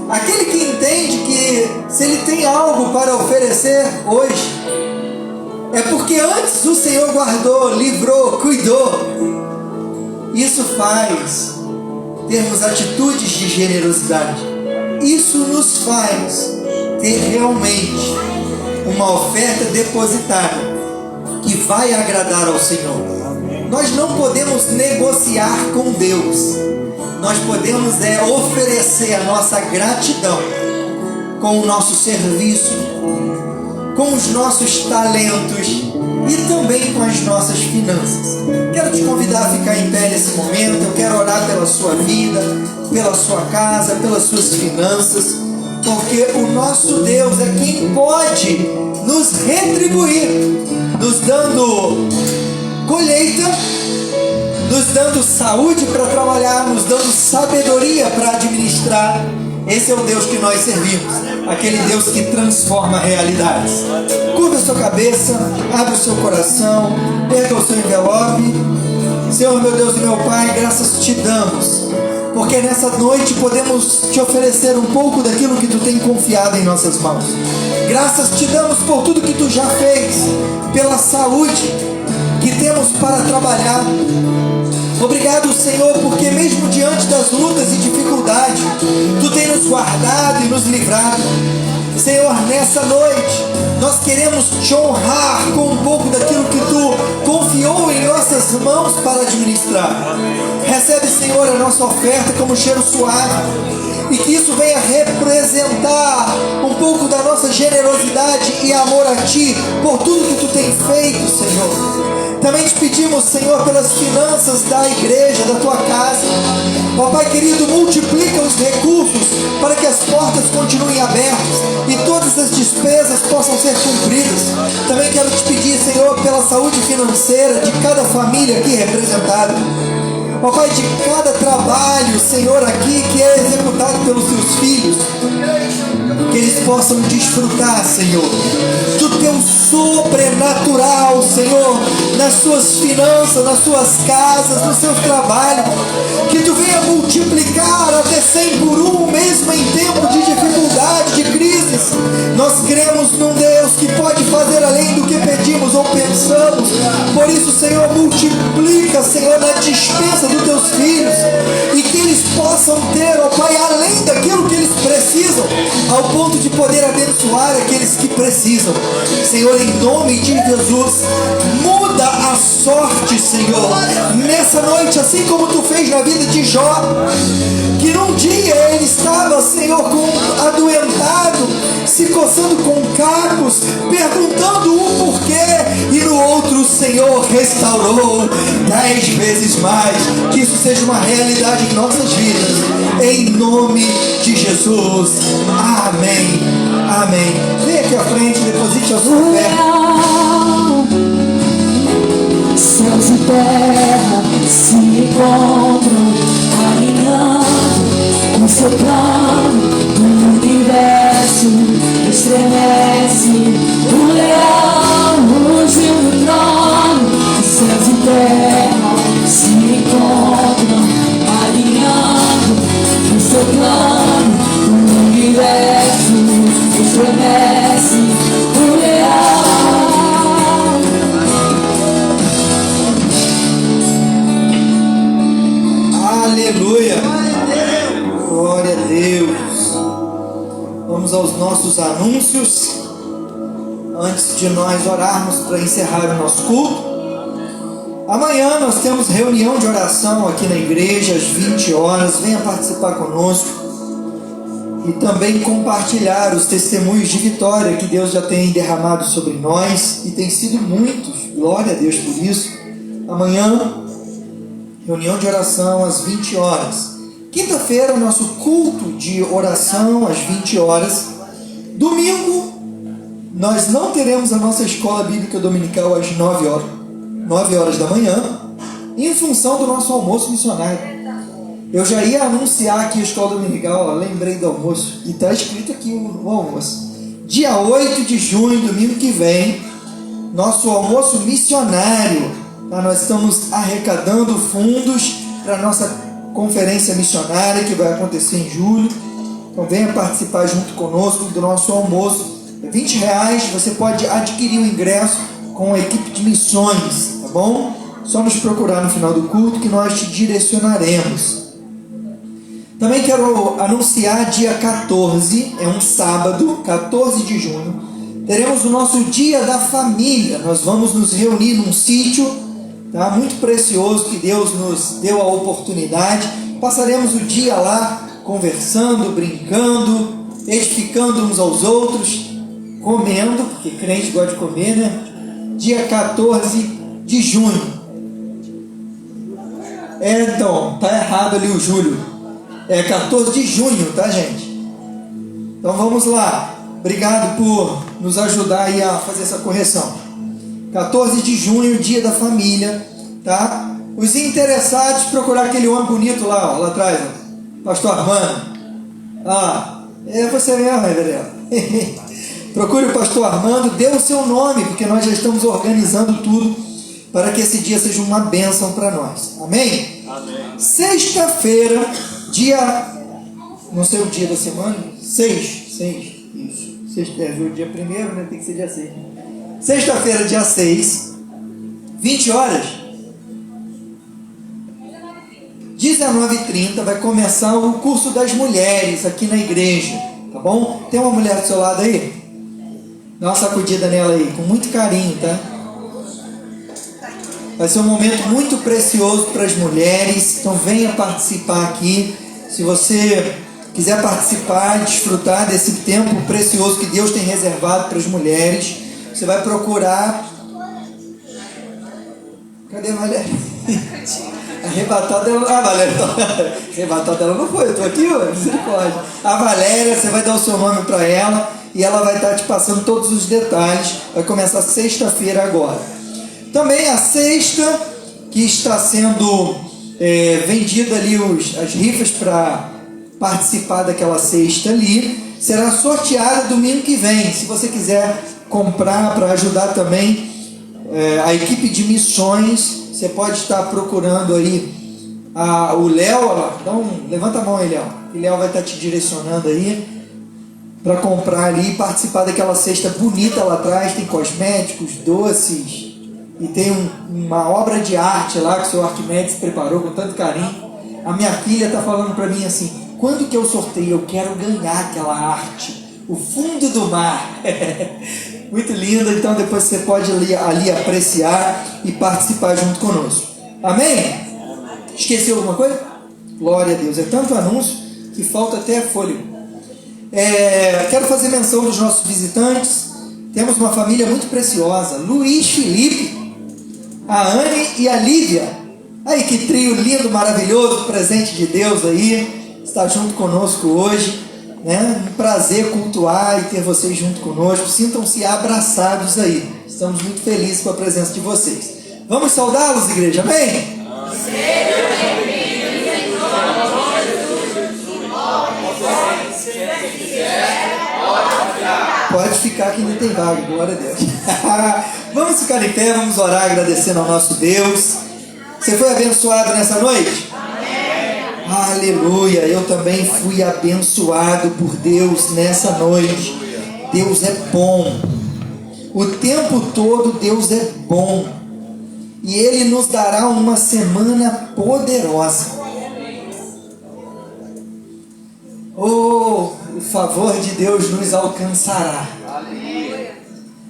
Aquele que entende que se ele tem algo para oferecer hoje, é porque antes o Senhor guardou, livrou, cuidou. Isso faz termos atitudes de generosidade. Isso nos faz ter realmente uma oferta depositada que vai agradar ao Senhor. Nós não podemos negociar com Deus. Nós podemos oferecer a nossa gratidão com o nosso serviço, com os nossos talentos e também com as nossas finanças. Quero te convidar a ficar em pé nesse momento. Eu quero orar pela sua vida, pela sua casa, pelas suas finanças, porque o nosso Deus é quem pode nos retribuir, nos dando colheita, nos dando saúde para trabalhar, nos dando sabedoria para administrar. Esse é o Deus que nós servimos, aquele Deus que transforma realidades. Curva a sua cabeça, abre o seu coração, pega o seu envelope. Senhor, meu Deus e meu Pai, graças te damos, porque nessa noite podemos te oferecer um pouco daquilo que tu tem confiado em nossas mãos. Graças te damos por tudo que tu já fez, pela saúde que temos para trabalhar. Obrigado, Senhor, porque mesmo diante das lutas e dificuldades, tu tem nos guardado e nos livrado. Senhor, nessa noite nós queremos te honrar com um pouco daquilo que tu confiou em nossas mãos para administrar. Recebe, Senhor, a nossa oferta como cheiro suave, e que isso venha representar um pouco da nossa generosidade e amor a ti por tudo que tu tem feito, Senhor. Também te pedimos, Senhor, pelas finanças da igreja, da tua casa. Ó Pai querido, multiplica os recursos para que as portas continuem abertas e todas as despesas possam ser cumpridas. Também quero te pedir, Senhor, pela saúde financeira de cada família aqui representada. Ó Pai, de cada trabalho, Senhor, aqui que é executado pelos teus filhos, que eles possam desfrutar, Senhor, do teu sobrenatural, Senhor, nas suas finanças, nas suas casas, nos seus trabalhos. Que tu venha multiplicar até 100 por 1, mesmo em tempo de dificuldade, de crises. Nós cremos num Deus que pode fazer além do que pedimos ou pensamos. Por isso, Senhor, multiplica, Senhor, na dispensa dos teus filhos, e que eles possam ter, ó Pai, além daquilo que eles precisam, ao ponto de poder abençoar aqueles que precisam. Senhor, em nome de Jesus, muda a sorte, Senhor, nessa noite, assim como tu fez na vida de Jó, que num dia ele estava, Senhor, adoentado, se coçando com cacos, perguntando o porquê, e no outro o Senhor restaurou 10 vezes mais. Que isso seja uma realidade em nossas vidas, em nome de Jesus. Amém. Amém. Vem aqui à frente, deposite a sua fé. Céus e terra se encontram alinhando com seu plano. O universo estremece, o leão rugiu no trono. Céus e terra se encontram alinhando estremece o leal. Aleluia! Glória a Deus! Vamos aos nossos anúncios. Antes de nós orarmos para encerrar o nosso culto. Amanhã nós temos reunião de oração aqui na igreja às 20 horas. Venha participar conosco e também compartilhar os testemunhos de vitória que Deus já tem derramado sobre nós, e tem sido muitos. Glória a Deus por isso. Amanhã, reunião de oração às 20 horas. Quinta-feira, nosso culto de oração às 20 horas. Domingo, nós não teremos a nossa escola bíblica dominical às 9 horas da manhã, em função do nosso almoço missionário. Eu já ia anunciar aqui a escola dominical, ó, lembrei do almoço, e está escrito aqui o almoço. Dia 8 de junho, domingo que vem, nosso almoço missionário. Tá? Nós estamos arrecadando fundos para a nossa conferência missionária, que vai acontecer em julho. Então venha participar junto conosco do nosso almoço. É R$20, você pode adquirir o ingresso com a equipe de missões, tá bom? Só nos procurar no final do culto que nós te direcionaremos. Também quero anunciar dia 14, é um sábado, 14 de junho, teremos o nosso Dia da Família. Nós vamos nos reunir num sítio, tá? Muito precioso, que Deus nos deu a oportunidade. Passaremos o dia lá conversando, brincando, edificando uns aos outros, comendo, porque crente gosta de comer, né? Dia 14 de junho. Então, tá errado ali o Júlio. É 14 de junho, tá, gente? Então vamos lá. Obrigado por nos ajudar aí a fazer essa correção. 14 de junho, Dia da Família, tá? Os interessados, procurar aquele homem bonito lá, ó, lá atrás, ó. Pastor Armando. Ah, é você mesmo, reverendo. Procure o pastor Armando, dê o seu nome, porque nós já estamos organizando tudo para que esse dia seja uma bênção para nós. Amém? Amém. Sexta-feira, dia... não sei o dia da semana. 6. Isso. Sexta, o dia 1º, né? Tem que ser dia 6. Sexta-feira, dia 6, 20 horas. 19h30 vai começar o curso das mulheres aqui na igreja. Tá bom? Tem uma mulher do seu lado aí? Dá uma sacudida nela aí, com muito carinho, tá? Vai ser um momento muito precioso para as mulheres, então venha participar aqui. Se você quiser participar, desfrutar desse tempo precioso que Deus tem reservado para as mulheres, você vai procurar... Cadê a Valéria? Arrebatada dela... Ah, Valéria, arrebatada dela não foi, eu estou aqui, ó, misericórdia. A Valéria, você vai dar o seu nome para ela e ela vai estar te passando todos os detalhes. Vai começar sexta-feira agora. Também a sexta, que está sendo vendida ali as rifas para participar daquela cesta ali, será sorteada domingo que vem. Se você quiser comprar para ajudar também a equipe de missões, você pode estar procurando aí o Léo. Levanta a mão aí, Léo. O Léo vai estar te direcionando aí para comprar ali e participar daquela cesta bonita lá atrás. Tem cosméticos, doces e tem uma obra de arte lá que o seu Arquimedes preparou com tanto carinho. A minha filha está falando para mim assim: quando que eu sorteio? Eu quero ganhar aquela arte, o fundo do mar. Muito lindo. Então depois você pode ali apreciar e participar junto conosco. Amém? Esqueceu alguma coisa? Glória a Deus. É tanto anúncio que falta até fôlego. Quero fazer menção dos nossos visitantes. Temos uma família muito preciosa: Luiz Felipe, a Anne e a Lívia. Aí que trio lindo, maravilhoso, presente de Deus aí, está junto conosco hoje, né? Um prazer cultuar e ter vocês junto conosco. Sintam-se abraçados aí. Estamos muito felizes com a presença de vocês. Vamos saudá-los, igreja? Amém? Pode ficar que ainda tem vaga, glória a Deus. Vamos ficar em pé, vamos orar agradecendo ao nosso Deus. Você foi abençoado nessa noite? Amém. Aleluia, eu também fui abençoado por Deus nessa noite. Deus é bom. O tempo todo Deus é bom. E Ele nos dará uma semana poderosa. Oh, o favor de Deus nos alcançará.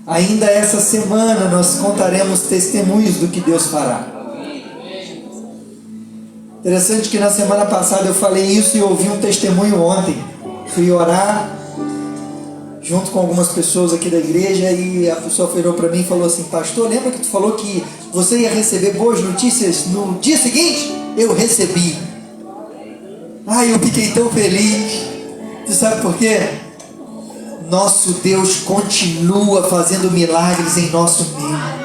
Ainda essa semana nós contaremos testemunhos do que Deus fará. Interessante que na semana passada eu falei isso e ouvi um testemunho ontem. Fui orar junto com algumas pessoas aqui da igreja e a pessoa virou para mim e falou assim: pastor, lembra que tu falou que você ia receber boas notícias no dia seguinte? Eu recebi. Ai, eu fiquei tão feliz. Tu sabe por quê? Nosso Deus continua fazendo milagres em nosso meio.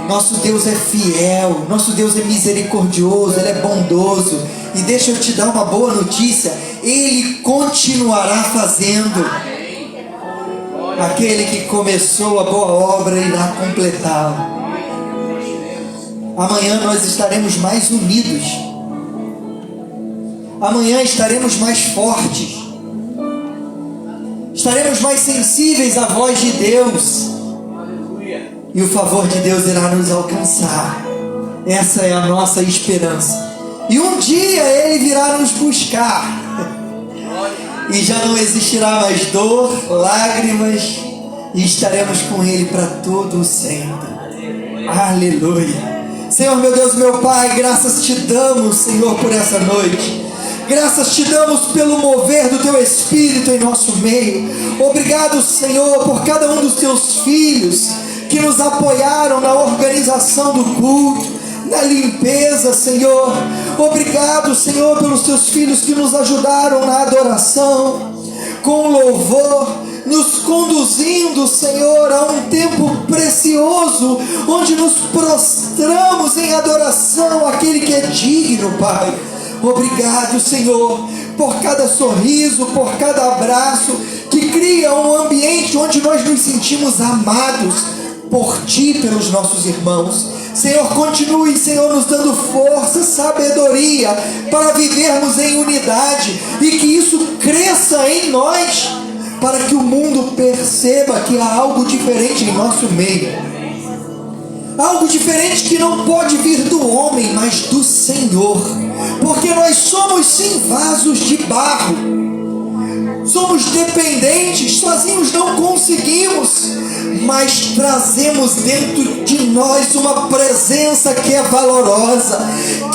Nosso Deus é fiel, nosso Deus é misericordioso, Ele é bondoso. E deixa eu te dar uma boa notícia: Ele continuará fazendo. Aquele que começou a boa obra irá completá-la. Amanhã nós estaremos mais unidos. Amanhã estaremos mais fortes. Estaremos mais sensíveis à voz de Deus. E o favor de Deus irá nos alcançar. Essa é a nossa esperança. E um dia Ele virá nos buscar. E já não existirá mais dor, lágrimas. E estaremos com Ele para todo o sempre. Aleluia. Senhor, meu Deus, meu Pai, graças te damos, Senhor, por essa noite. Graças te damos pelo mover do Teu Espírito em nosso meio. Obrigado, Senhor, por cada um dos Teus filhos que nos apoiaram na organização do culto, na limpeza, Senhor. Obrigado, Senhor, pelos Teus filhos que nos ajudaram na adoração, com louvor, nos conduzindo, Senhor, a um tempo precioso, onde nos prostramos em adoração àquele que é digno, Pai. Obrigado, Senhor, por cada sorriso, por cada abraço, que cria um ambiente onde nós nos sentimos amados por Ti, pelos nossos irmãos. Senhor, continue, Senhor, nos dando força, sabedoria, para vivermos em unidade, e que isso cresça em nós, para que o mundo perceba que há algo diferente em nosso meio. Algo diferente que não pode vir do homem, mas do Senhor. Porque nós somos sim vasos de barro. Somos dependentes, sozinhos não conseguimos. Mas trazemos dentro de nós uma presença que é valorosa,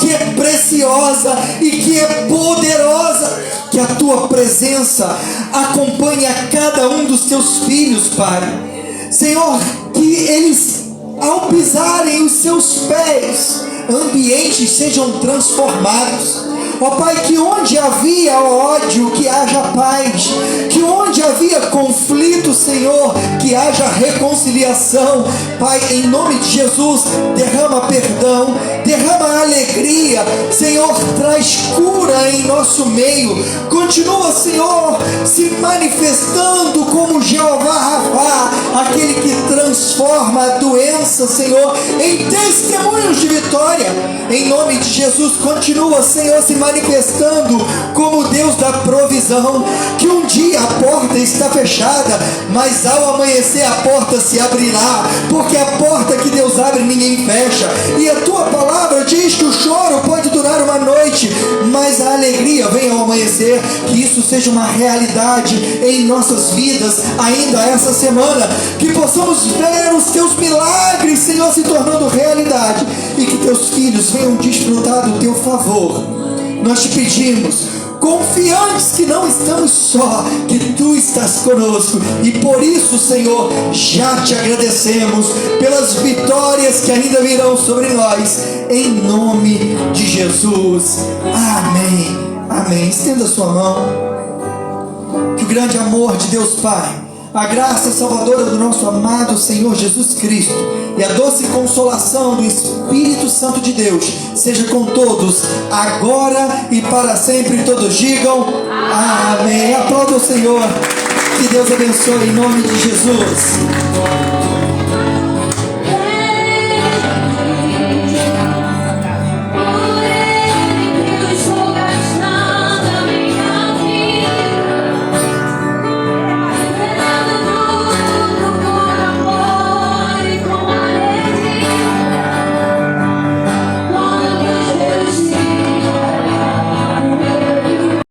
que é preciosa e que é poderosa. Que a Tua presença acompanhe a cada um dos Teus filhos, Pai. Senhor, que eles, ao pisarem os seus pés, ambientes sejam transformados. Ó Pai, que onde havia ódio, que haja paz. Que onde havia conflito, Senhor, que haja reconciliação. Pai, em nome de Jesus, derrama perdão, derrama alegria. Senhor, traz cura em nosso meio. Continua, Senhor, se manifestando como Jeová Rafá, aquele que transforma a doença, Senhor, em testemunhos de vitória. Em nome de Jesus, continua, Senhor, se manifestando como Deus da provisão. Que um dia a porta está fechada, mas ao amanhecer a porta se abrirá, porque a porta que Deus abre ninguém fecha. E a Tua palavra diz que o choro pode durar uma noite, mas a alegria vem ao amanhecer. Que isso seja uma realidade em nossas vidas ainda essa semana, que possamos ver os Teus milagres, Senhor, se tornando realidade, e que Teus filhos venham desfrutar do Teu favor. Nós te pedimos, confiantes que não estamos só, que Tu estás conosco, e por isso, Senhor, já te agradecemos pelas vitórias que ainda virão sobre nós, em nome de Jesus. Amém. Amém. Estenda a sua mão. Que o grande amor de Deus Pai, a graça salvadora do nosso amado Senhor Jesus Cristo e a doce consolação do Espírito Santo de Deus seja com todos, agora e para sempre. Todos digam amém. Aplauda o Senhor. Que Deus abençoe em nome de Jesus.